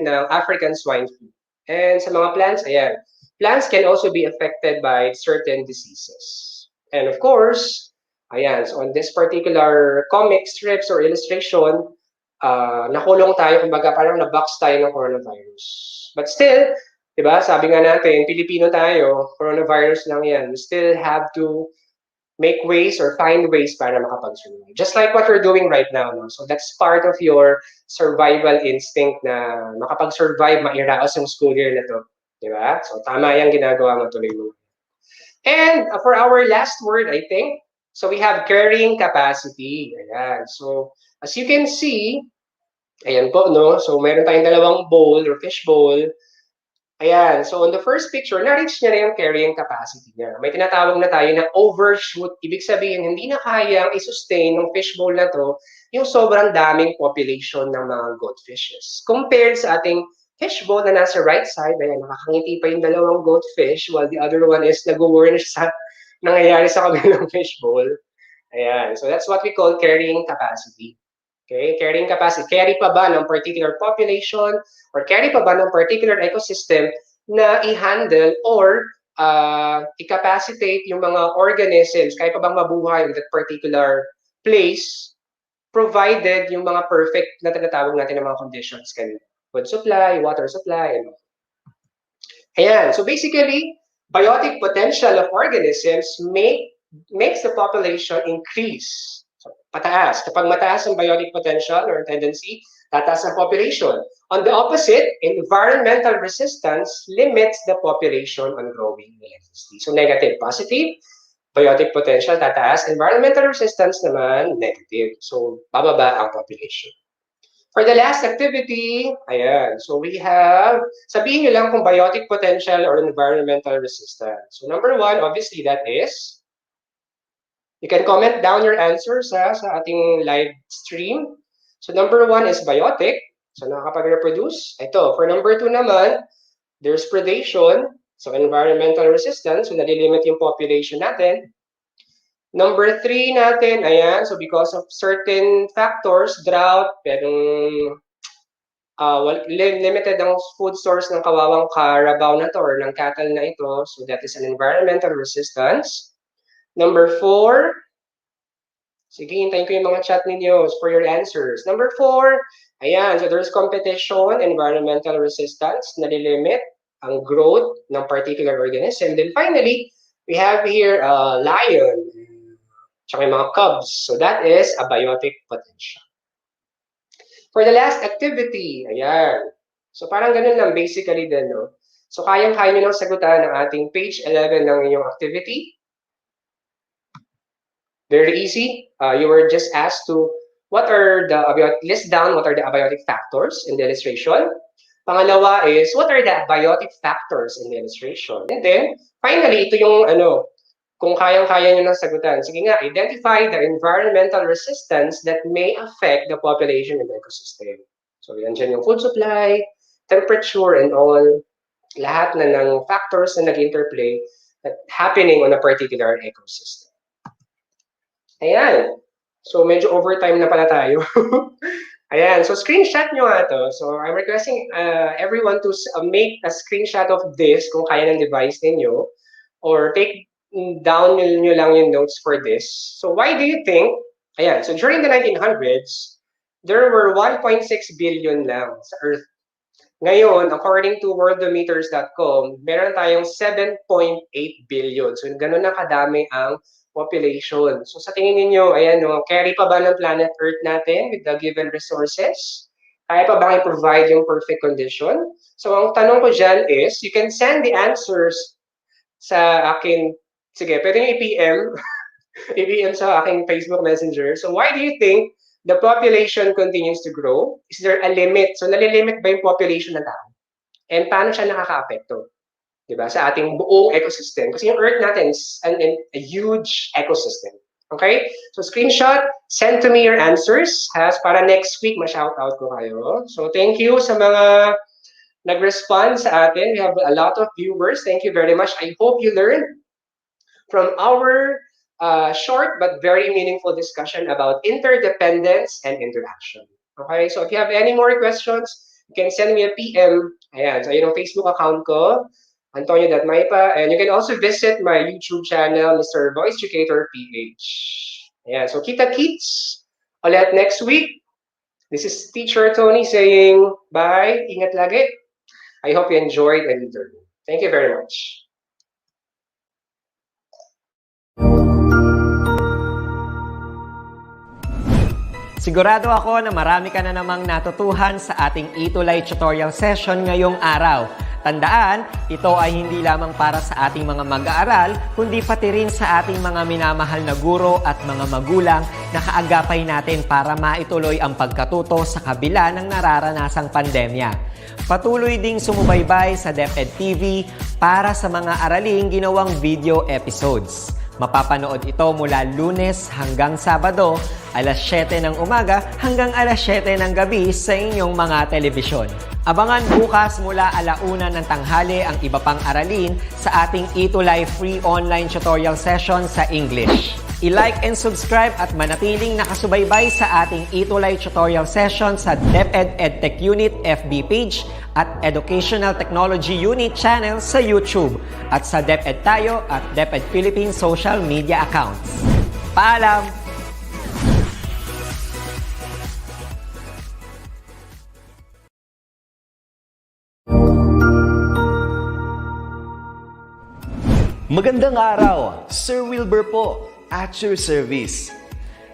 ng African swine flu. And sa mga plants, ayan, plants can also be affected by certain diseases. And of course, ayan, so on this particular comic strips or illustration, nakulong tayo, kumbaga parang na-box tayo ng coronavirus. But still, di ba, sabi nga natin, Pilipino tayo, coronavirus lang yan. We still have to make ways or find ways para makapag-survive. Just like what we're doing right now. No? So that's part of your survival instinct na makapag-survive, mairaos yung school year na to. Di ba? So tama yung ginagawa mo, tuloy mo. And for our last word, I think, so we have carrying capacity. Ayan. So as you can see, ayan po, no? So meron tayong dalawang bowl or fish bowl. Ayan, so on the first picture, na-reach niya na yung carrying capacity niya. May tinatawag na tayo na overshoot. Ibig sabihin, hindi na kayang i-sustain ng fishbowl na to yung sobrang daming population ng mga goldfishes. Compared sa ating fishbowl na nasa right side, ayan, nakakangiti pa yung dalawang goldfish while the other one is nag-worry sa nangyayari sa kabilang fishbowl. Ayan, so that's what we call carrying capacity. Okay, carrying capacity. Carry pa ba ng particular population or carry pa ba ng particular ecosystem na i-handle or i-capacitate yung mga organisms, kaya pa bang mabuhay in that particular place, provided yung mga perfect na tinatawag natin ng mga conditions kanina. Food supply, water supply, and all. Ayan, so basically, biotic potential of organisms makes the population increase. Pataas. Kapag mataas ang biotic potential or tendency, tataas ang population. On the opposite, environmental resistance limits the population on growing relentlessly. So negative. Positive, biotic potential, tataas. Environmental resistance naman, negative. So bababa ang population. For the last activity, ayan. So we have, sabihin nyo lang kung biotic potential or environmental resistance. So number one, obviously that is, you can comment down your answers sa ating live stream. So number one is biotic. So nakakapag-reproduce. Ito, for number two naman, there's predation. So environmental resistance. So nalilimit yung population natin. Number three natin, ayan. So because of certain factors, drought, perong limited ang food source ng kawawang carabao na to or ng cattle na ito. So that is an environmental resistance. Number four, sige, hintayin ko yung mga chat ninyo for your answers. Number four, ayan, so there's competition, environmental resistance, nalilimit ang growth ng particular organism. Then finally, We have here a lion, tsaka yung mga cubs. So that is abiotic potential. For the last activity, ayan. So parang ganun lang basically din, no? So kayang-kaya nyo lang sagutan ang ating page 11 ng inyong activity. Very easy. You were just asked to list down what are the abiotic factors in the illustration. Pangalawa is, what are the biotic factors in the illustration? And then, finally, ito yung kung kayang-kaya nyo lang sagutan. Sige nga, identify the environmental resistance that may affect the population and the ecosystem. So, yan dyan yung food supply, temperature, and all. Lahat na ng factors na nag-interplay happening on a particular ecosystem. Ayan. So, medyo overtime na pala tayo. Ayan, so screenshot nyo nga to. So I'm requesting everyone to make a screenshot of this kung kaya ng device ninyo, or take down nyo lang yung notes for this. So why do you think, ayan, so during the 1900s, there were 1.6 billion lang sa Earth. Ngayon, according to worldometers.com, meron tayong 7.8 billion. So ganun na kadami ang population. So sa tingin niyo, ayan, carry pa ba ng planet Earth natin with the given resources? Kaya pa ba i-provide yung perfect condition? So ang tanong ko dyan is, you can send the answers sa akin. Sige, pwede nyo i-PM. i-PM sa aking Facebook Messenger. So why do you think the population continues to grow? Is there a limit? So nalilimit ba yung population ng tao? And paano siya nakaka-apekto? Diba? Sa ating buong ecosystem. Kasi yung Earth natin is a huge ecosystem. Okay? So screenshot, send to me your answers. Para next week, ma-shoutout ko kayo. So thank you sa mga nag-respond sa atin. We have a lot of viewers. Thank you very much. I hope you learned from our short but very meaningful discussion about interdependence and interaction. Okay? So if you have any more questions, you can send me a PM. Ayan. So yun ang Facebook account ko. Antonio.maipa, and you can also visit my YouTube channel, Mr. Voice Educator PH. Yeah, so kita-kits ulit next week. This is Teacher Tony saying bye, ingat lagi. I hope you enjoyed and learned. Thank you very much. Sigurado ako na marami ka na namang natutuhan sa ating ETULay tutorial session ngayong araw. Tandaan, ito ay hindi lamang para sa ating mga mag-aaral, kundi pati rin sa ating mga minamahal na guro at mga magulang na kaagapay natin para maituloy ang pagkatuto sa kabila ng nararanasang pandemya. Patuloy ding sumubaybay sa DepEd TV para sa mga araling ginawang video episodes. Mapapanood ito mula Lunes hanggang Sabado, alas 7 ng umaga hanggang alas 7 ng gabi sa inyong mga telebisyon. Abangan bukas mula 1:00 ng tanghali ang iba pang aralin sa ating ETULay free online tutorial session sa English. I-like and subscribe at manatiling nakasubaybay sa ating ETULay tutorial session sa DepEd Edtech Unit FB page at Educational Technology Unit channel sa YouTube at sa DepEd Tayo at DepEd Philippines social media accounts. Paalam! Magandang araw, Sir Wilbur po, at your service.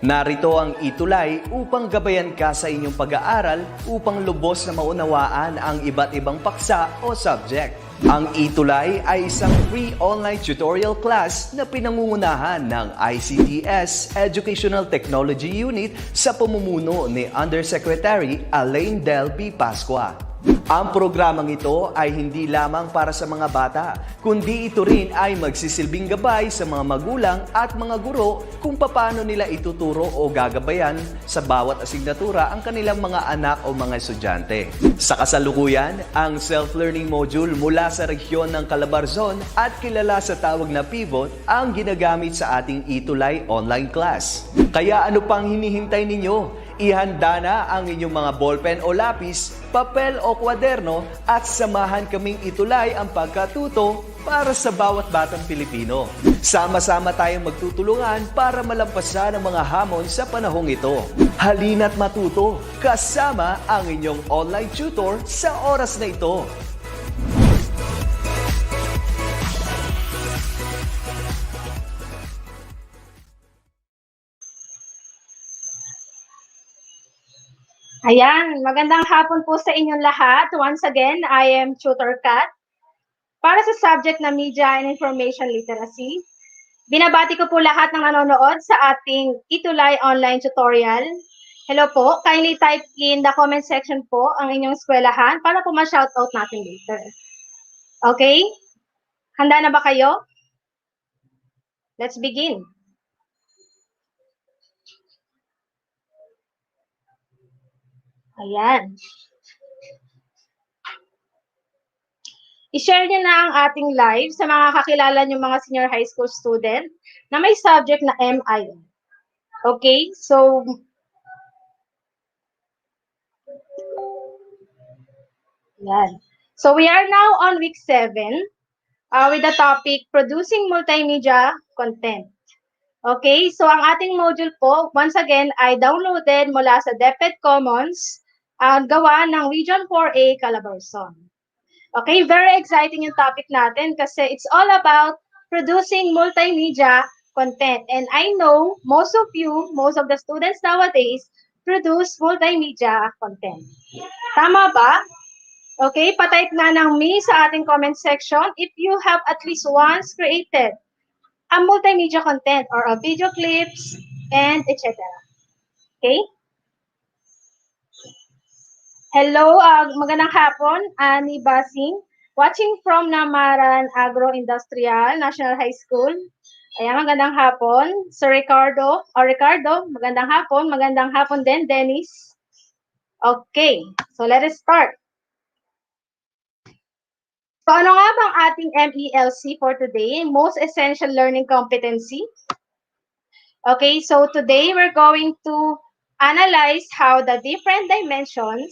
Narito ang ETULay upang gabayan ka sa inyong pag-aaral upang lubos na maunawaan ang iba't ibang paksa o subject. Ang ETULay ay isang free online tutorial class na pinangungunahan ng ICTS Educational Technology Unit sa pamumuno ni Undersecretary Elaine Del B. Pascua. Ang programang ito ay hindi lamang para sa mga bata, kundi ito rin ay magsisilbing gabay sa mga magulang at mga guro kung paano nila ituturo o gagabayan sa bawat asignatura ang kanilang mga anak o mga estudyante. Sa kasalukuyan, ang self-learning module mula sa rehiyon ng Calabarzon at kilala sa tawag na Pivot ang ginagamit sa ating ETULay online class. Kaya ano pang hinihintay ninyo? Ihanda na ang inyong mga ballpen o lapis, papel o kwaderno at samahan kaming itulay ang pagkatuto para sa bawat batang Pilipino. Sama-sama tayong magtutulungan para malampasan ang mga hamon sa panahong ito. Halina't matuto kasama ang inyong online tutor sa oras na ito. Ayan, magandang hapon po sa inyong lahat. Once again, I am Tutor Kat. Para sa subject na Media and Information Literacy, binabati ko po lahat ng nanonood sa ating ETULay online tutorial. Hello po, kindly type in the comment section po ang inyong eskwelahan para po ma-shoutout natin later. Okay? Handa na ba kayo? Let's begin. Ayan. I-share niyo na ang ating live sa mga kakilala niyo mga senior high school student na may subject na MI. Okay? So, yan. So, we are now on week 7 with the topic Producing Multimedia Content. Okay? So, ang ating module po, once again, ay downloaded mula sa DepEd Commons gawa ng Region 4A Calabarzon. Okay, very exciting yung topic natin kasi it's all about producing multimedia content. And I know most of the students nowadays produce multimedia content. Tama ba? Okay, patype nga ng me sa ating comment section if you have at least once created a multimedia content or a video clips and etc. Okay? Hello, magandang hapon, Ani Basing. Watching from Namaran Agro-Industrial National High School. Ayan, magandang hapon. Sir Ricardo, magandang hapon din, Dennis. Okay, so let us start. So ano nga bang ating MELC for today? Most Essential Learning Competency. Okay, so today we're going to analyze how the different dimensions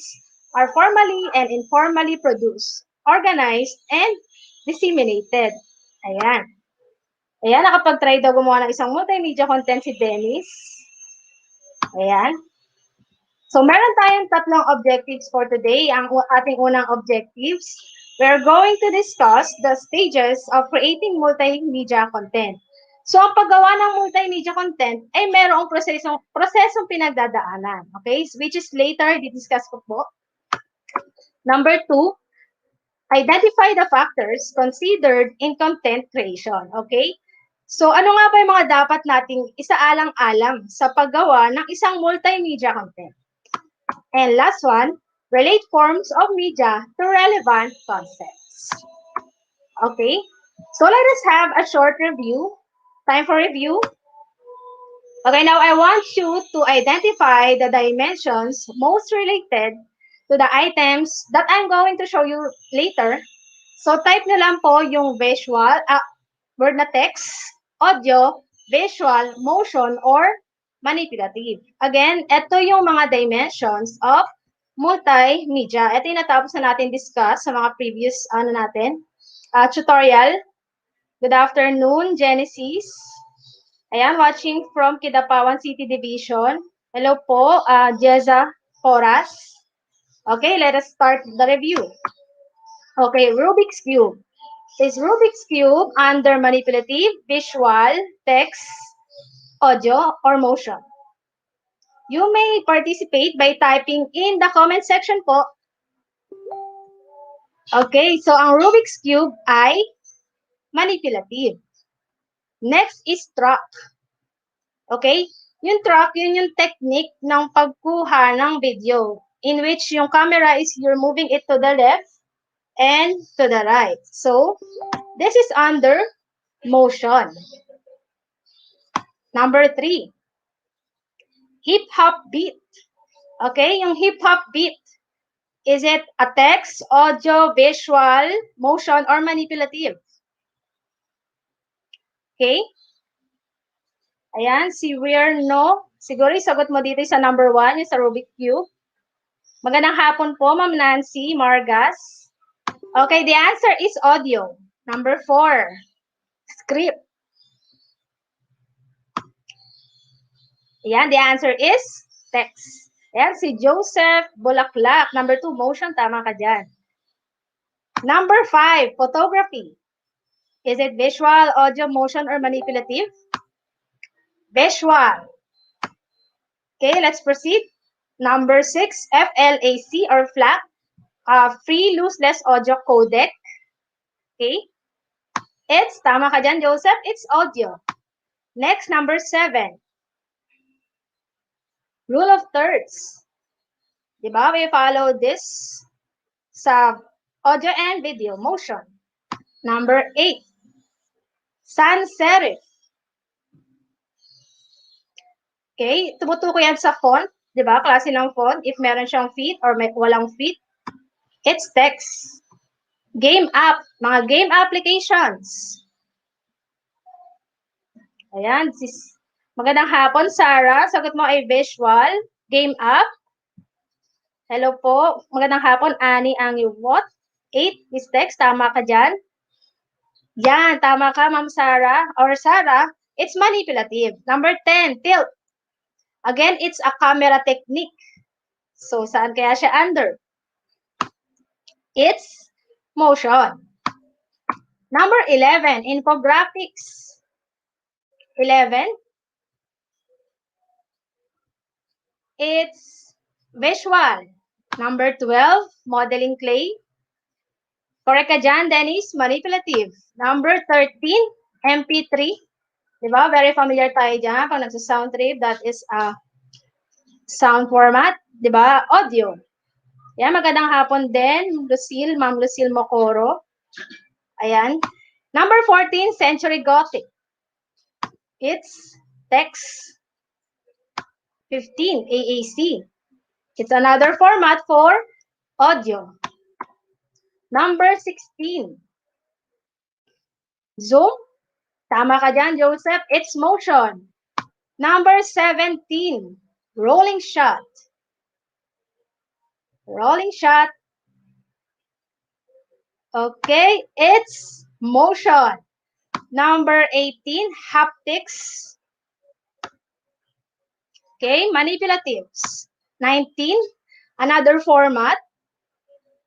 are formally and informally produced, organized, and disseminated. Ayan. Ayan, nakapag-try daw gumawa ng isang multimedia content si Dennis. Ayan. So, meron tayong tatlong objectives for today. Ang ating unang objectives, we're going to discuss the stages of creating multimedia content. So, ang paggawa ng multimedia content ay merong prosesong pinagdadaanan. Okay? Which is later, di-discuss ko po. Number 2, identify the factors considered in content creation. Okay? So, ano nga ba yung mga dapat nating isaalang-alam sa paggawa ng isang multimedia content? And last one, relate forms of media to relevant concepts. Okay? So, let us have a short review. Time for review. Okay, now I want you to identify the dimensions most related to the items that I'm going to show you later. So, type nyo lang po yung visual, word na text, audio, visual, motion, or manipulative. Again, ito yung mga dimensions of multimedia. Ito yung natapos na natin discuss sa mga previous tutorial. Good afternoon, Genesis. Ayan, watching from Kidapawan City Division. Hello po, Jeza Horas. Okay, let us start the review. Okay, Rubik's Cube. Is Rubik's Cube under manipulative, visual, text, audio, or motion? You may participate by typing in the comment section po. Okay, so ang Rubik's Cube ay manipulative. Next is track. Okay? Yung track, yun yung technique ng pagkuha ng video in which yung camera is you're moving it to the left and to the right. So, this is under motion. Number 3, hip-hop beat. Okay, yung hip-hop beat, is it a text, audio, visual, motion, or manipulative? Okay? Ayan, si Weirno. Siguro sagot mo dito sa number 1, yung sa Rubik Cube. Magandang hapon po, Ma'am Nancy Margas. Okay, the answer is audio. Number 4, script. Ayan, the answer is text. Ayan, si Joseph Bulaklak. Number 2, motion. Tama ka dyan. Number 5, photography. Is it visual, audio, motion, or manipulative? Visual. Okay, let's proceed. Number 6, FLAC or FLAC, Free Lossless Audio Codec. Okay? It's, tama ka dyan, Joseph, it's audio. Next, number 7. Rule of thirds. Diba? We follow this sa audio and video motion. Number 8. Sans serif. Okay? Tumutukoy yan sa font. Diba? Klase ng font. If meron siyang feet or may walang feet, it's text. Game app. Mga game applications. Ayan. Magandang hapon, Sarah. Sagot mo ay visual. Game app. Hello po. Magandang hapon, Ani ang what? 8 is text. Tama ka dyan? Yan. Tama ka, Ma'am Sarah. Or Sarah, it's manipulative. Number 10, tilt. Again, it's a camera technique. So, saan kaya siya under? It's motion. Number 11, infographics. 11, it's visual. Number 12, modeling clay. Correct ka dyan, Dennis, manipulative. Number 13, MP3. Diba? Very familiar tayo dyan. Pag nagsa-sound trip, that is a sound format. Diba? Audio. Yan, magandang hapon din, Lucille, Ma'am Lucille Mocoro. Ayan. Number 14, Century Gothic. It's text. 15, AAC. It's another format for audio. Number 16, Zoom. Tama ka dyan, Joseph. It's motion. Number 17, rolling shot. Rolling shot. Okay, it's motion. Number 18, haptics. Okay, manipulatives. 19, another format,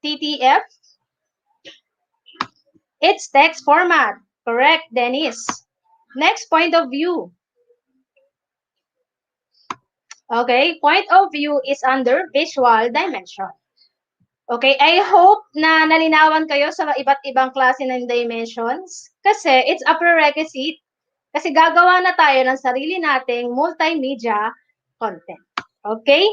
TTF. It's text format. Correct, Dennis. Next, point of view. Okay, point of view is under visual dimension. Okay, I hope na nalinawan kayo sa iba't ibang klase ng dimensions kasi it's a prerequisite kasi gagawa na tayo ng sarili nating multimedia content. Okay?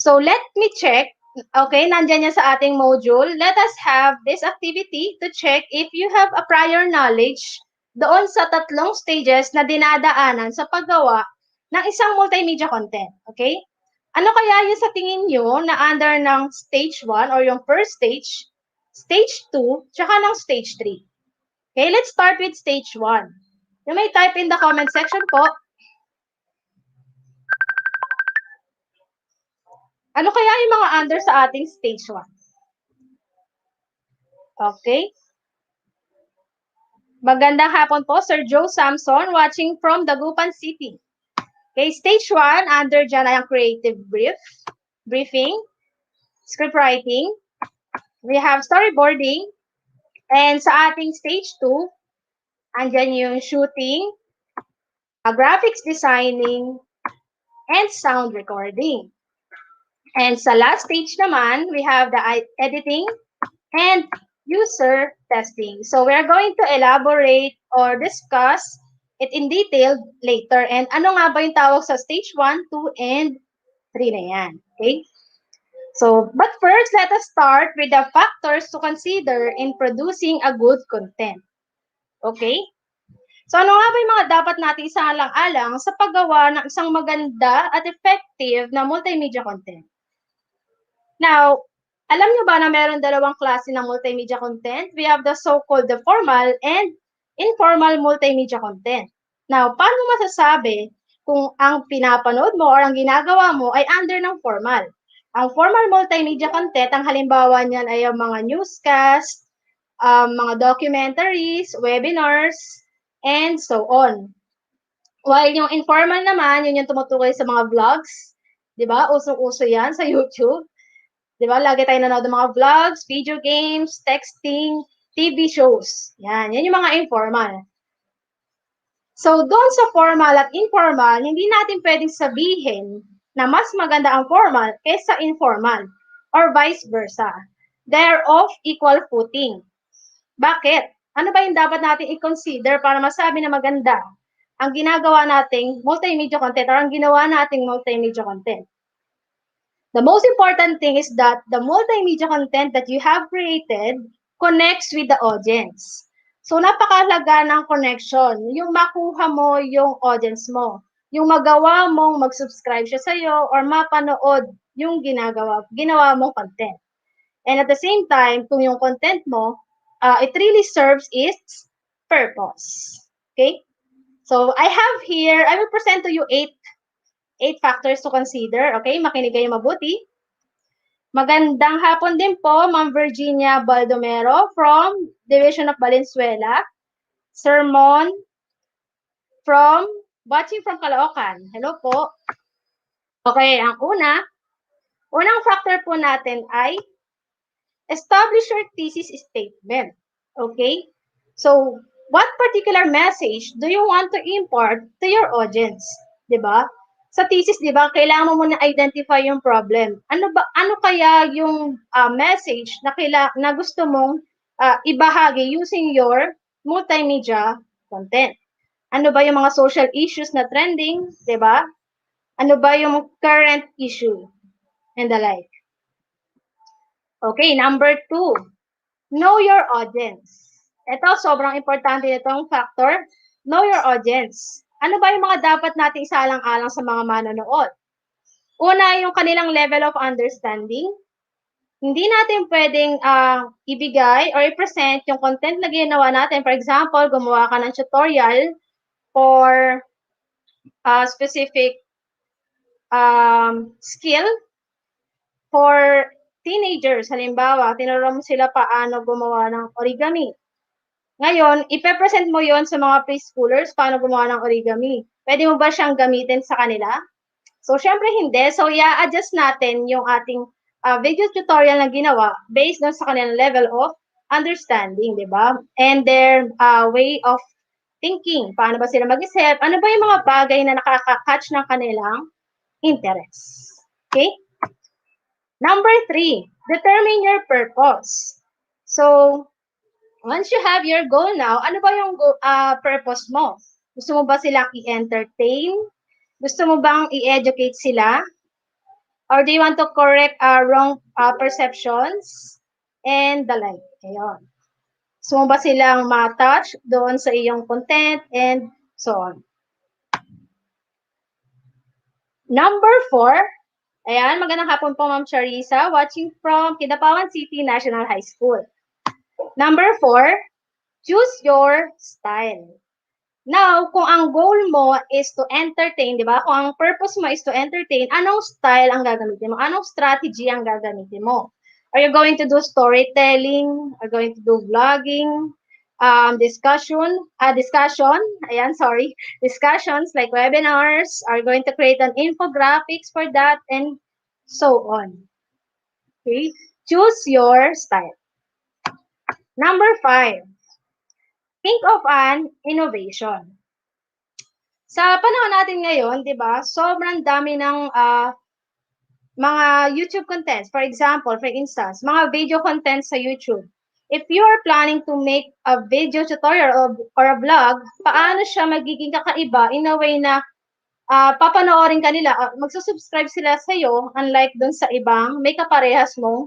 So, let me check. Okay, nandyan yan sa ating module. Let us have this activity to check if you have a prior knowledge doon sa tatlong stages na dinadaanan sa paggawa ng isang multimedia content. Okay? Ano kaya yung sa tingin nyo na under ng stage 1 or yung first stage, stage 2, tsaka ng stage 3? Okay, let's start with stage 1. You may type in the comment section po. Ano kaya yung mga under sa ating stage 1? Okay. Magandang hapon po, Sir Joe Samson, watching from Dagupan City. Okay, stage 1, under dyan ay ang creative briefing, script writing, we have storyboarding, and sa ating stage 2, andyan yung shooting, graphics designing, and sound recording. And sa last stage naman, we have the editing and user testing. So we're going to elaborate or discuss it in detail later. And ano nga ba yung tawag sa stage 1, 2, and 3 na yan? Okay? So, but first, let us start with the factors to consider in producing a good content. Okay? So, ano nga ba yung mga dapat natin isaalang-alang sa paggawa ng isang maganda at effective na multimedia content? Now, alam nyo ba na meron dalawang klase ng multimedia content? We have the so-called the formal and informal multimedia content. Now, paano masasabi kung ang pinapanood mo or ang ginagawa mo ay under ng formal? Ang formal multimedia content, ang halimbawa niyan ay ang mga newscast, mga documentaries, webinars, and so on. While yung informal naman, yun yung tumutukoy sa mga vlogs. Diba? Usong-uso yan sa YouTube. Diba? Lagi tayo nanood ng mga vlogs, video games, texting, TV shows. Yan yung mga informal. So, doon sa formal at informal, hindi natin pwedeng sabihin na mas maganda ang formal kaysa informal or vice versa. They're of equal footing. Bakit? Ano ba yung dapat natin i-consider para masabi na maganda ang ginagawa nating multimedia content or ang ginawa nating multimedia content? The most important thing is that the multimedia content that you have created connects with the audience. So, napakalaga ng connection. Yung makuha mo yung audience mo. Yung magawa mong mag-subscribe siya sa'yo or mapanood yung ginawa mong content. And at the same time, kung yung content mo, it really serves its purpose. Okay? So, I will present to you eight factors to consider. Okay? Makinig kayo mabuti. Magandang hapon din po, Ma'am Virginia Baldomero from Division of Valenzuela. Sermon watching from Caloocan. Hello po. Okay, ang unang factor po natin ay establish your thesis statement. Okay? So, what particular message do you want to impart to your audience? 'Di ba? Sa thesis, 'di ba, kailangan mo muna identify yung problem. Ano kaya yung message na gusto mong ibahagi using your multimedia content? Ano ba yung mga social issues na trending, 'di ba? Ano ba yung current issue and the like? Okay, number 2. Know your audience. Ito, sobrang importante itong factor. Know your audience. Ano ba yung mga dapat natin isalang-alang sa mga manonood? Una, yung kanilang level of understanding. Hindi natin pwedeng ibigay or i-present yung content na ginawa natin. For example, gumawa ka ng tutorial for a specific skill for teenagers. Halimbawa, tinuro mo sila paano gumawa ng origami. Ngayon, ipe-present mo yon sa mga preschoolers paano gumawa ng origami. Pwede mo ba siyang gamitin sa kanila? So, syempre hindi. So, i-adjust natin yung ating video tutorial na ginawa based on sa kanilang level of understanding, di ba? And their way of thinking. Paano ba sila mag-isip? Ano ba yung mga bagay na nakaka-catch ng kanilang interest? Okay? Number 3, determine your purpose. So, once you have your goal now, ano ba yung purpose mo? Gusto mo ba silang i-entertain? Gusto mo bang i-educate sila? Or do you want to correct wrong perceptions? And the like. Ayun. Gusto mo ba silang ma-touch doon sa iyong content? And so on. Number 4. Ayan, magandang hapon po, Ma'am Charissa, watching from Kidapawan City National High School. Number 4, choose your style. Now, kung ang goal mo is to entertain, di ba? Kung ang purpose mo is to entertain, anong style ang gagamitin mo? Anong strategy ang gagamitin mo? Are you going to do storytelling? Are you going to do vlogging? Discussions like webinars? Are you going to create an infographics for that? And so on. Okay? Choose your style. Number 5. Think of an innovation. Sa panahon natin ngayon, 'di ba? Sobrang dami ng mga YouTube contents. For instance, mga video contents sa YouTube. If you are planning to make a video tutorial or a vlog, paano siya magiging kakaiba in a way na papanoorin ka nila, magsusubscribe sila sa iyo unlike dun sa ibang may kaparehas mong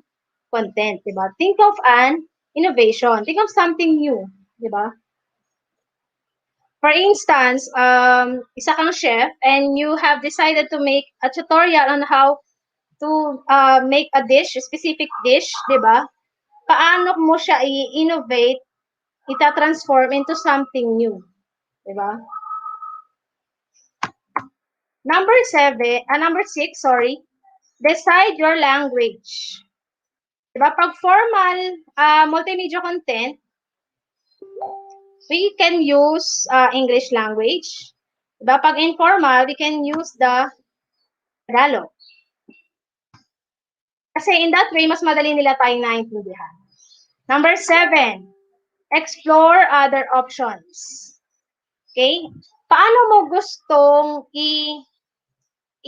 content, 'di ba? Think of an innovation. Think of something new, 'di ba? For instance, isa kang chef and you have decided to make a tutorial on how to make a specific dish, di ba? Paano mo siya i-innovate, ita-transform into something new, di ba? Number 6, decide your language. Di ba? Pag formal multimedia content, we can use English language. Diba? Pag informal, we can use the Tagalog. Kasi in that way, mas madali nila tayong naintindihan. Number 7, explore other options. Okay? Paano mo gustong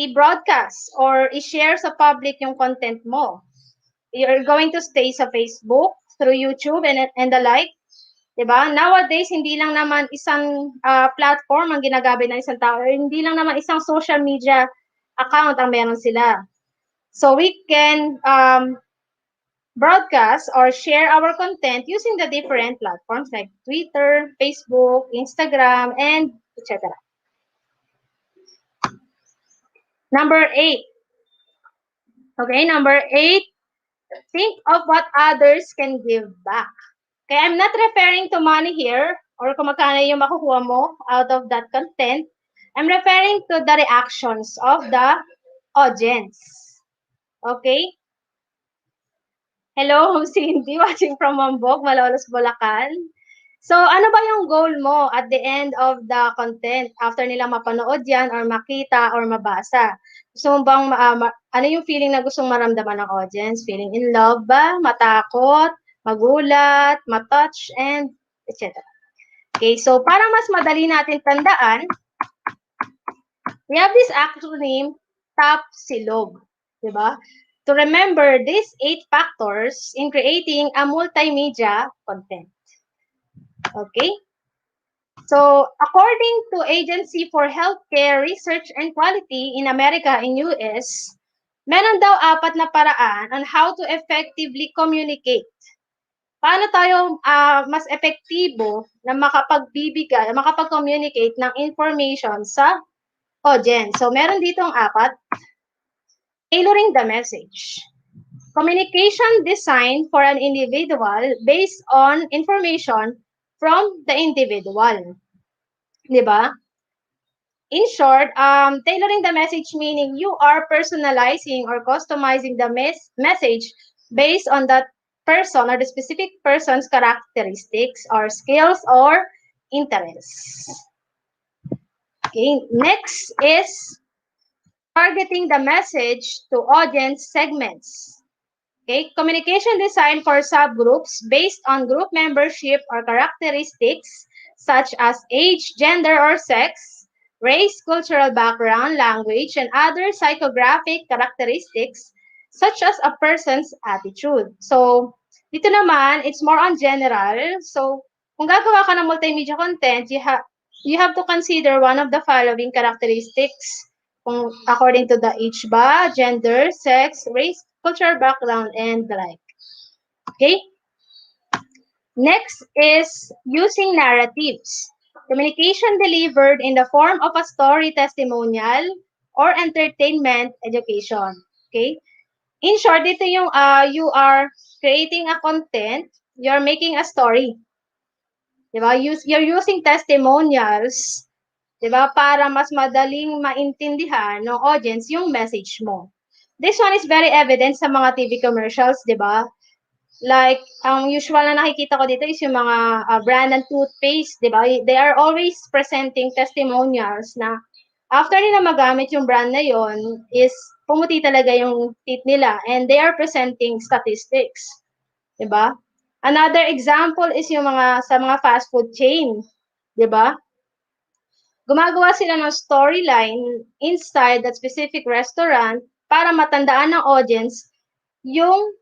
i-broadcast or i-share sa public yung content mo. You're going to stay sa Facebook, through YouTube, and the like. Diba? Nowadays, hindi lang naman isang platform ang ginagamit ng isang tao, hindi lang naman isang social media account ang meron sila. So we can broadcast or share our content using the different platforms like Twitter, Facebook, Instagram, and etc. Number 8. Okay, number 8, think of what others can give back. Okay, I'm not referring to money here or kung magkano yung makukuha mo out of that content. I'm referring to the reactions of the audience. Okay? Hello, Cindy, watching from Mambog, Malolos, Bulacan. So, ano ba yung goal mo at the end of the content after nila mapanood yan or makita or mabasa? Gusto mo bang, ano yung feeling na gustong maramdaman ng audience? Feeling in love ba? Matakot? Magulat? Matouch? And etc. Okay, so para mas madali natin tandaan, we have this acronym, TAP Silog. Diba? To remember these 8 factors in creating a multimedia content. Okay? So, according to Agency for Healthcare Research and Quality in America and US, meron daw 4 na paraan on how to effectively communicate. Paano tayo mas epektibo na makapagbibigay, makapag-communicate ng information sa audience. So, meron ditong 4. Tailoring the message. Communication design for an individual based on information from the individual. Diba? In short, tailoring the message meaning you are personalizing or customizing the message based on that person or the specific person's characteristics or skills or interests. Okay, next is targeting the message to audience segments. Okay, communication design for subgroups based on group membership or characteristics such as age, gender, or sex, race, cultural background, language, and other psychographic characteristics such as a person's attitude. So, dito naman, it's more on general. So, kung gagawa ka ng multimedia content, you have to consider one of the following characteristics kung according to the age ba, gender, sex, race, cultural background, and the like. Okay? Next is using narratives. Communication delivered in the form of a story, testimonial, or entertainment education. Okay? In short, dito yung you are creating a content, you're making a story. Diba? You're using testimonials, diba? Para mas madaling maintindihan ng audience yung message mo. This one is very evident sa mga TV commercials, diba? Like, ang usual na nakikita ko dito is yung mga brand ng toothpaste, diba? They are always presenting testimonials na after nila magamit yung brand na yon is pumuti talaga yung teeth nila and they are presenting statistics. Diba? Another example is yung sa mga fast food chain. Diba? Gumagawa sila ng storyline inside that specific restaurant para matandaan ng audience yung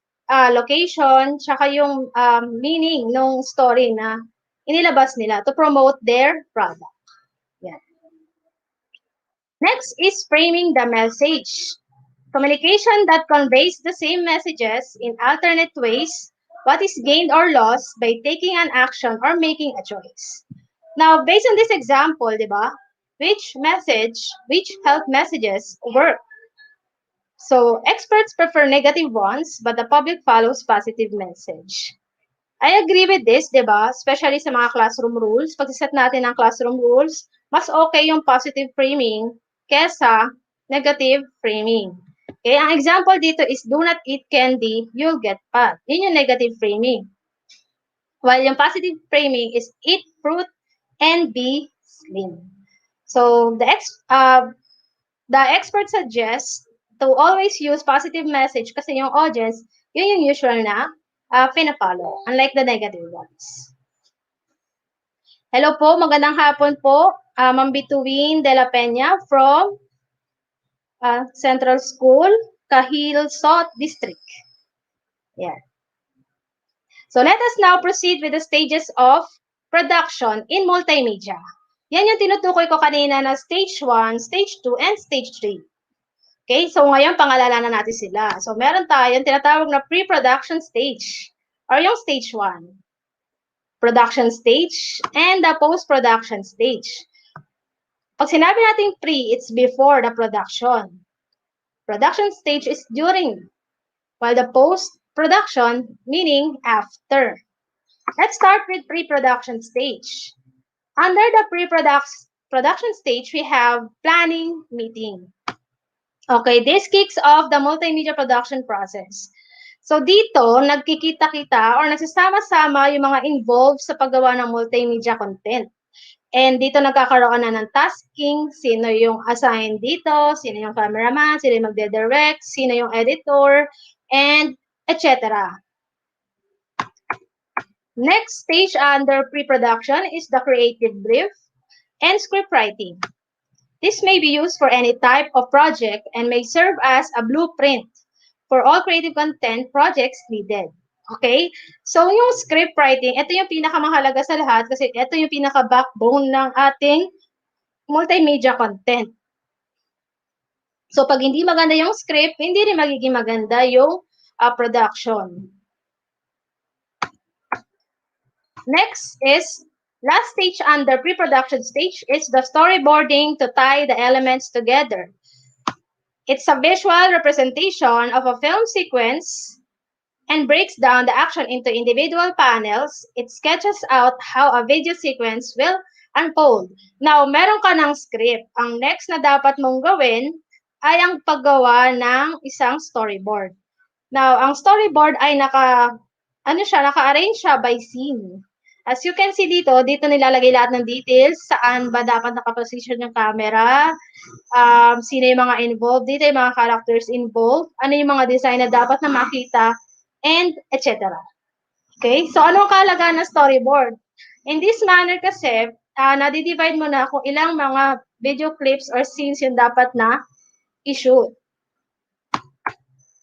location tsaka yung meaning ng story na inilabas nila to promote their product. Yan. Next is framing the message. Communication that conveys the same messages in alternate ways, what is gained or lost by taking an action or making a choice. Now, based on this example, diba, which health messages work? So, experts prefer negative ones, but the public follows positive message. I agree with this, diba? Especially sa mga classroom rules. Pag set natin ang classroom rules, mas okay yung positive framing kesa negative framing. Okay, ang example dito is do not eat candy, you'll get fat. Yun yung negative framing. While yung positive framing is eat fruit and be slim. So, the expert suggests to always use positive message kasi yung audience, yun yung usual na pinapollow, unlike the negative ones. Hello po, magandang hapon po, Ma'am Bituin de la Peña from Central School, Kahil South District. Yeah. So let us now proceed with the stages of production in multimedia. Yan yung tinutukoy ko kanina na stage 1, stage 2, and stage 3. Okay, so ngayon pangalalanan natin sila. So meron tayong tinatawag na pre-production stage or yung stage 1. Production stage and the post-production stage. Pag sinabi natin pre, it's before the production. Production stage is during, while the post-production meaning after. Let's start with pre-production stage. Under the pre-production stage, we have planning meeting. Okay, this kicks off the multimedia production process. So dito, nagkikita-kita or nagsasama-sama yung mga involved sa paggawa ng multimedia content. And dito nagkakaroon na ng tasking, sino yung assigned dito, sino yung cameraman, sino yung magde-direct, sino yung editor, and etc. Next stage under pre-production is the creative brief and script writing. This may be used for any type of project and may serve as a blueprint for all creative content projects needed. Okay? So, yung script writing, ito yung pinakamahalaga sa lahat kasi ito yung pinaka-backbone ng ating multimedia content. So, pag hindi maganda yung script, hindi rin magiging maganda yung production. Next is, last stage under pre-production stage is the storyboarding to tie the elements together. It's a visual representation of a film sequence and breaks down the action into individual panels. It sketches out how a video sequence will unfold. Now, meron ka ng script. Ang next na dapat mong gawin ay ang paggawa ng isang storyboard. Now, ang storyboard ay naka-arrange siya by scene. As you can see dito nilalagay lahat ng details, saan ba dapat nakaposition yung camera, sino yung mga involved, dito yung mga characters involved, ano yung mga design na dapat na makita, and etc. Okay? So, ano ang kahalagaan ng storyboard? In this manner kasi, nadi-divide mo na kung ilang mga video clips or scenes yung dapat na i-shoot.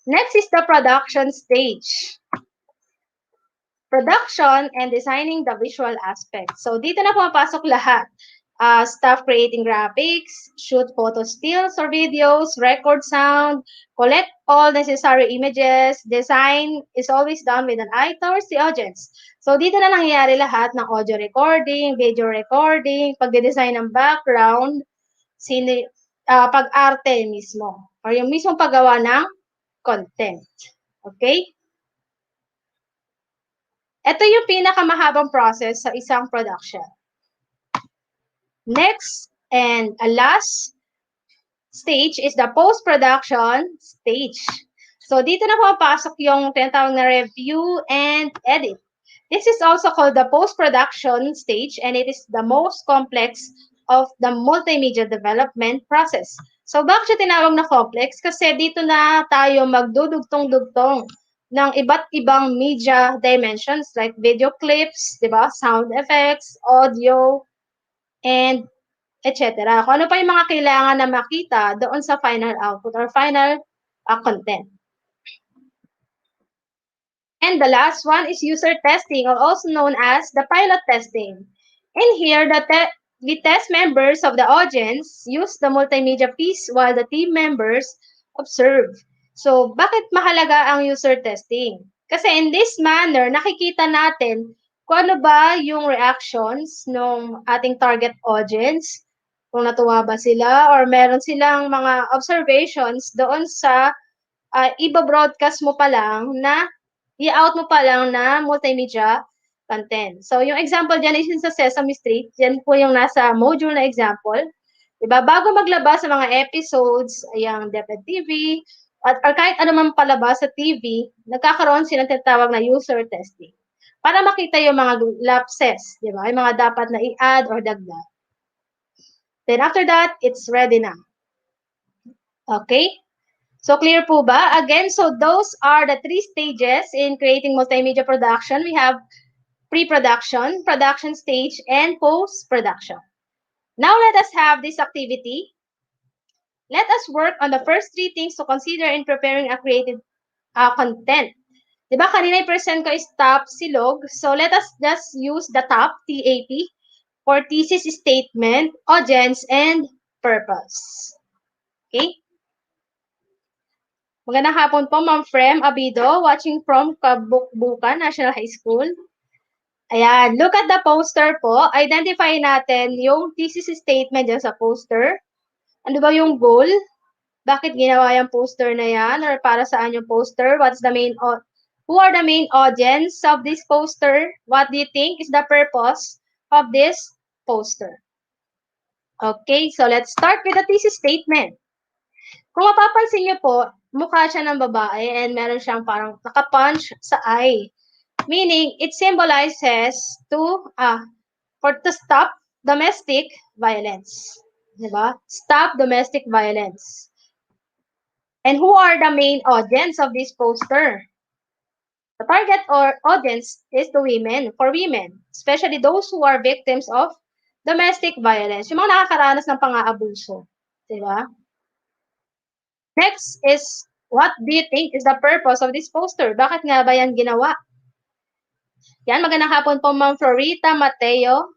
Next is the production stage. Production and designing the visual aspect. So, dito na pumapasok lahat. Staff creating graphics, shoot photo stills or videos, record sound, collect all necessary images. Design is always done with an eye towards the audience. So, dito na nangyayari lahat ng audio recording, video recording, pagde-design ng background, pag-arte mismo, or yung mismong paggawa ng content. Okay? Ito yung pinakamahabang process sa isang production. Next and last stage is the post-production stage. So, dito na pumapasok yung tinatawag na review and edit. This is also called the post-production stage and it is the most complex of the multimedia development process. So, bakit siya tinawag na complex? Kasi dito na tayo magdudugtong-dugtong ng iba't ibang media dimensions like video clips, di ba? Sound effects, audio, and etc. Kung ano pa yung mga kailangan na makita doon sa final output or final content. And the last one is user testing, or also known as the pilot testing. In here, the test members of the audience use the multimedia piece while the team members observe. So, bakit mahalaga ang user testing? Kasi in this manner, nakikita natin kung ano ba yung reactions ng ating target audience, kung natuwa ba sila or meron silang mga observations doon sa iba-broadcast mo pa lang na i-out mo pa lang na multimedia content. So, yung example dyan is sa Sesame Street. Yan po yung nasa module na example. Diba? Bago maglabas sa mga episodes, yung DepEd TV, or kahit anumang palabas sa TV, nagkakaroon silang tinatawag na user testing. Para makita yung mga lapses, diba? Yung mga dapat na i-add or dagdag. Then after that, it's ready na. Okay? So, clear po ba? Again, so those are the 3 stages in creating multimedia production. We have pre-production, production stage, and post-production. Now, let us have this activity. Let us work on the first three things to consider in preparing a creative content. Diba kanina i-present ko is top silog. So let us just use the top, TAP, for thesis statement, audience, and purpose. Okay? Magandang hapon po, Ma'am Frem Abido, watching from Kabukbukan National High School. Ayan, look at the poster po. Identify natin yung thesis statement dyan sa poster. Ano ba yung goal? Bakit ginawa yung poster na yan? Or para saan yung poster? Who are the main audience of this poster? What do you think is the purpose of this poster? Okay, so let's start with the thesis statement. Kung mapapansin niyo po, mukha siya ng babae and meron siyang parang nakapunch sa eye. Meaning, it symbolizes to stop domestic violence. Diba? Stop domestic violence. And who are the main audience of this poster? The target or audience is the women, for women, especially those who are victims of domestic violence. Yung mga nakakaranas ng pang-aabuso. Diba? Next is, what do you think is the purpose of this poster? Bakit nga ba yan ginawa? Yan, magandang hapon po, Ma'am Florita Mateo,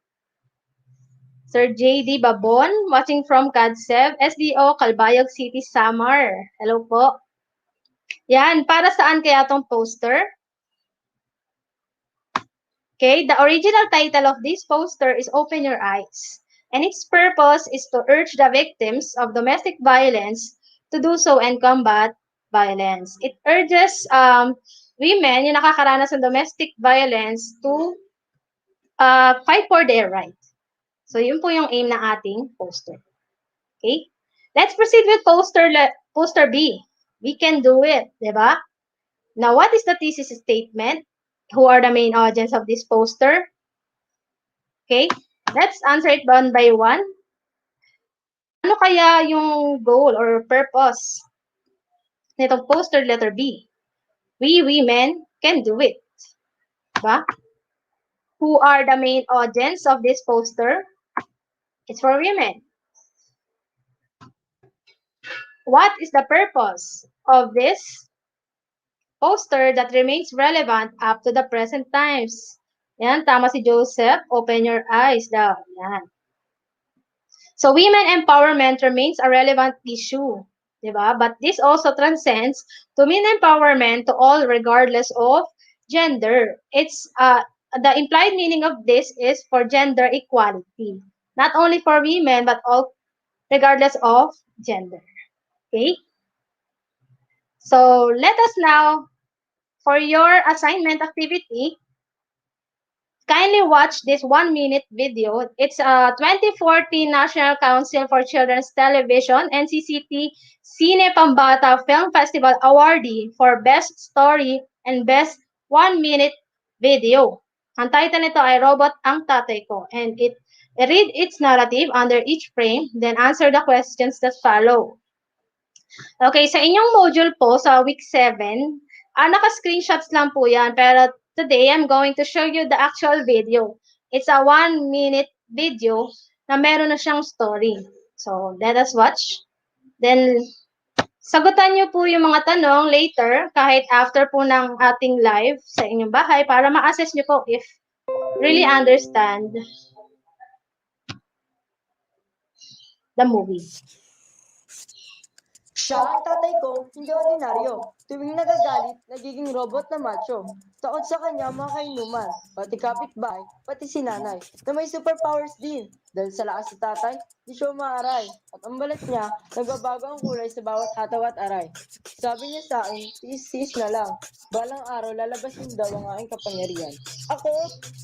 Sir J.D. Babon, watching from CADSEV, SDO, Calbayog City, Samar. Hello po. Yan, para saan kaya tong poster? Okay, the original title of this poster is Open Your Eyes. And its purpose is to urge the victims of domestic violence to do so and combat violence. It urges women yung nakakaranas ng domestic violence to fight for their right. So, yun po yung aim ng ating poster. Okay? Let's proceed with poster B. We can do it, di ba? Now, what is the thesis statement? Who are the main audience of this poster? Okay? Let's answer it one by one. Ano kaya yung goal or purpose nitong poster letter B? We women can do it. Diba? Who are the main audience of this poster? It's for women. What is the purpose of this poster that remains relevant up to the present times? Yan, tama si Joseph. Open your eyes daw. Yan. So, women empowerment remains a relevant issue. Diba? But this also transcends to mean empowerment to all regardless of gender. It's the implied meaning of this is for gender equality. Not only for women, but all regardless of gender. Okay? So, let us now, for your assignment activity, kindly watch this 1-minute video. It's a 2014 National Council for Children's Television, NCCT Cine Pambata Film Festival awardee for Best Story and Best 1-minute Video. Ang title nito ay Robot ang Tatay Ko, and read its narrative under each frame, then answer the questions that follow. Okay, sa inyong module po sa week 7, naka-screenshots lang po yan, pero today I'm going to show you the actual video. It's a 1-minute video na meron na siyang story. So, let us watch. Then, sagutan niyo po yung mga tanong later, kahit after po ng ating live sa inyong bahay, para ma-assess niyo po if really understand the movie. Siya ang tatay ko, hindi ordinaryo. Tuwing nagagalit, nagiging robot na macho. Takot sa kanya mga kainuman, pati kapitbahay, pati si nanay, na may superpowers din. Dahil sa lakas sa tatay, di siya umaaray. At ang balat niya, nagbabago ang kulay sa bawat hataw at aray. Sabi niya sa akin, tis na lang. Balang araw, lalabasin daw ang aking kapangyarihan. Ako,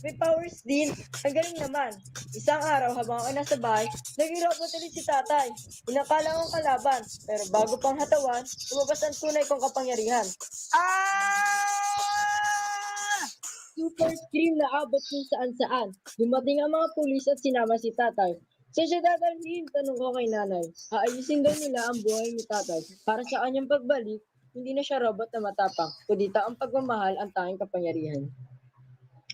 may powers din. Ang galing naman. Isang araw habang ako nasa bahay, naging robot ulit si tatay. Inakala akong kalaban, pero bago pang hatawan, lumabas ang tunay kong kapangyarihan. Super scream na abot kung saan-saan. Dumating ang mga pulis at sinama si tatay. Saan siya dadalhin? Tanong ko kay nanay. Aayusin daw nila ang buhay ni tatay. Para sa kanyang pagbalik, hindi na siya robot na matapang, kundi ang pagmamahal ang tanging kapangyarihan.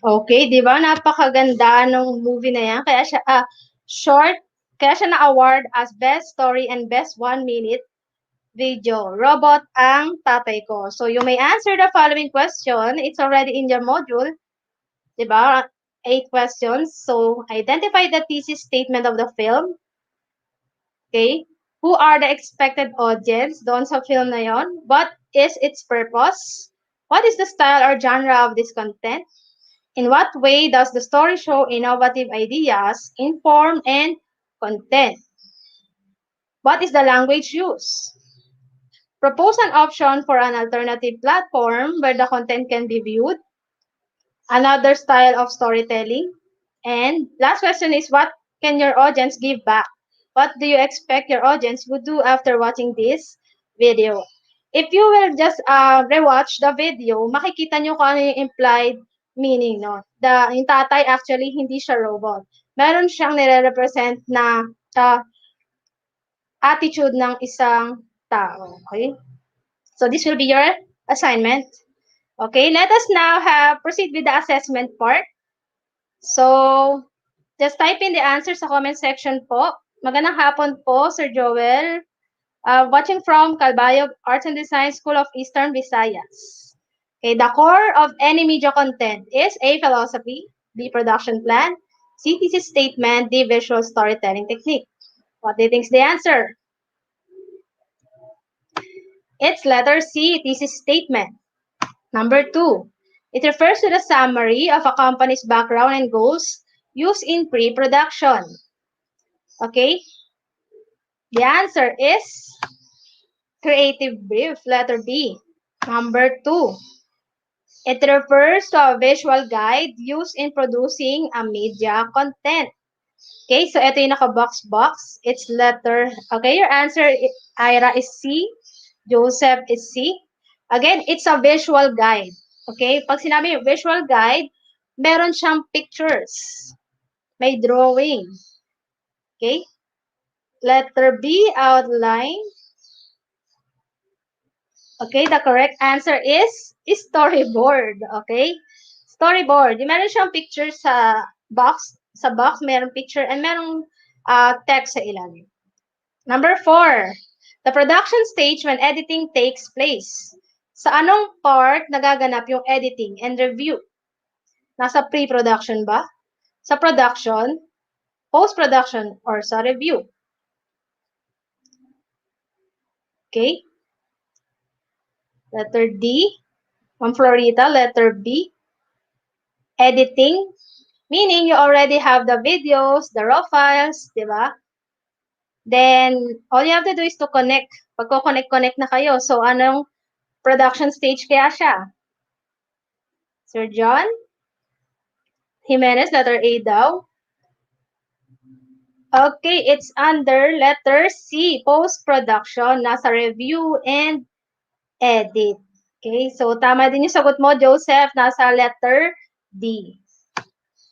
Okay, di ba? Napakaganda ng movie na yan. Kaya siya, short Kaya siya na-award as Best Story and Best 1-minute video. Robot ang tatay ko. So you may answer the following question. It's already in your module. Diba? 8 questions. So identify the thesis statement of the film. Okay? Who are the expected audience doon sa film na yon? What is its purpose? What is the style or genre of this content? In what way does the story show innovative ideas, inform, and content? What is the language used? Propose an option for an alternative platform where the content can be viewed. Another style of storytelling. And last question is, what can your audience give back? What do you expect your audience would do after watching this video? If you will just rewatch the video, makikita nyo kung ano yung implied meaning, no? Yung tatay actually hindi siya robot. Meron siyang nire-represent na attitude ng isang tao. Okay? So this will be your assignment. Okay, let us now proceed with the assessment part. So, just type in the answer sa comment section po. Magandang hapon po, Sir Joel. Watching from Calbayog Arts and Design School of Eastern Visayas. Okay, the core of any media content is A, philosophy, B, production plan, C, thesis statement, D, visual storytelling technique. What do you think is the answer? It's letter C, thesis statement. Number 2, it refers to the summary of a company's background and goals used in pre-production. Okay? The answer is creative brief, letter B. Number 2, it refers to a visual guide used in producing a media content. Okay, so ito yung naka-box. It's letter, okay, your answer, Ira, is C. Joseph is C. Again, it's a visual guide. Okay, pag sinabi yung visual guide, meron siyang pictures. May drawing. Okay? Letter B, outline. Okay, the correct answer is storyboard. Okay? Storyboard. Yung meron siyang picture sa box. Sa box, meron picture and merong text sa ilalim. Number 4, the production stage when editing takes place. Sa anong part nagaganap yung editing and review? Nasa pre-production ba? Sa production, post-production, or sa review? Okay? Letter D, Ma'am Florita. Letter B, editing. Meaning you already have the videos, the raw files, di ba? Then, all you have to do is to connect. Pagko-connect na kayo. So, anong production stage kaya siya? Sir John Jimenez, letter A daw. Okay, it's under letter C, post-production, nasa review and edit. Okay, so tama din yung sagot mo, Joseph, nasa letter D.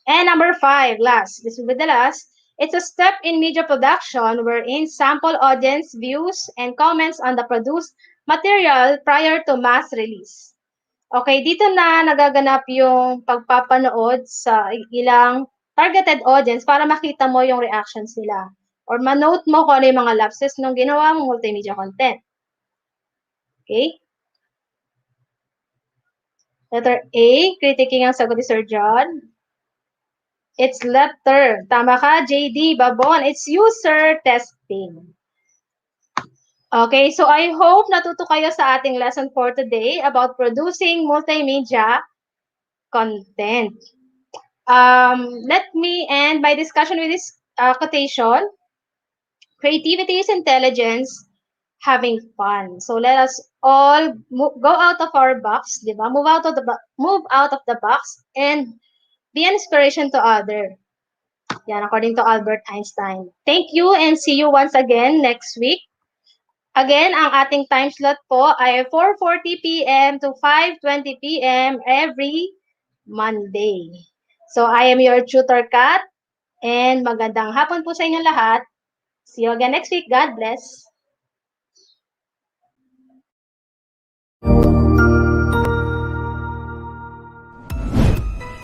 And number 5, last. This will be the last. It's a step in media production wherein sample audience views and comments on the produced material prior to mass release. Okay, dito na nagaganap yung pagpapanood sa ilang targeted audience para makita mo yung reactions nila. Or manote mo kung ano yung mga lapses nung ginawa mong multimedia content. Okay? Letter A, critiquing ang sagot ni Sir John. It's letter. Tama ka, JD Babon. It's user testing. Okay, so I hope natuto kayo sa ating lesson for today about producing multimedia content. Let me end my discussion with this quotation. Creativity is intelligence, having fun. So let us all go out of our box, di ba? Move out of the box and be an inspiration to others. Yan, according to Albert Einstein. Thank you and see you once again next week. Again, ang ating time slot po ay 4:40 p.m. to 5:20 p.m. every Monday. So, I am your tutor, Kat, and magandang hapon po sa inyo lahat. See you again next week. God bless.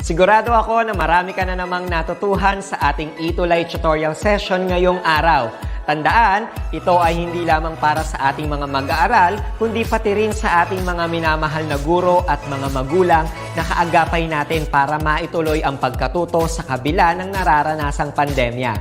Sigurado ako na marami ka na namang natutuhan sa ating ETULay tutorial session ngayong araw. Tandaan, ito ay hindi lamang para sa ating mga mag-aaral, kundi pati rin sa ating mga minamahal na guro at mga magulang na kaagapay natin para maituloy ang pagkatuto sa kabila ng nararanasang pandemya.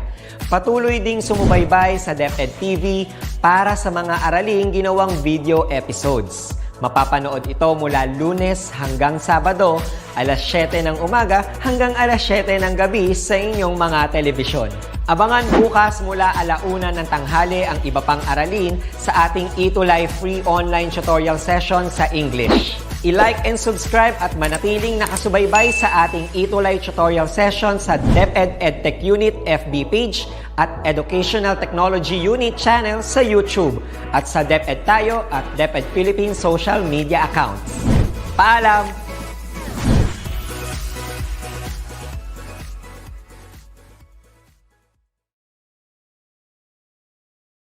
Patuloy ding sumubaybay sa DepEd TV para sa mga araling ginawang video episodes. Mapapanood ito mula Lunes hanggang Sabado, alas 7 ng umaga hanggang alas 7 ng gabi sa inyong mga telebisyon. Abangan bukas mula alauna ng tanghali ang iba pang aralin sa ating ETULay free online tutorial session sa English. I-like and subscribe at manatiling nakasubaybay sa ating ETULay tutorial session sa DepEd Edtech Unit FB page at Educational Technology Unit channel sa YouTube at sa DepEd Tayo at DepEd Philippines social media accounts. Paalam!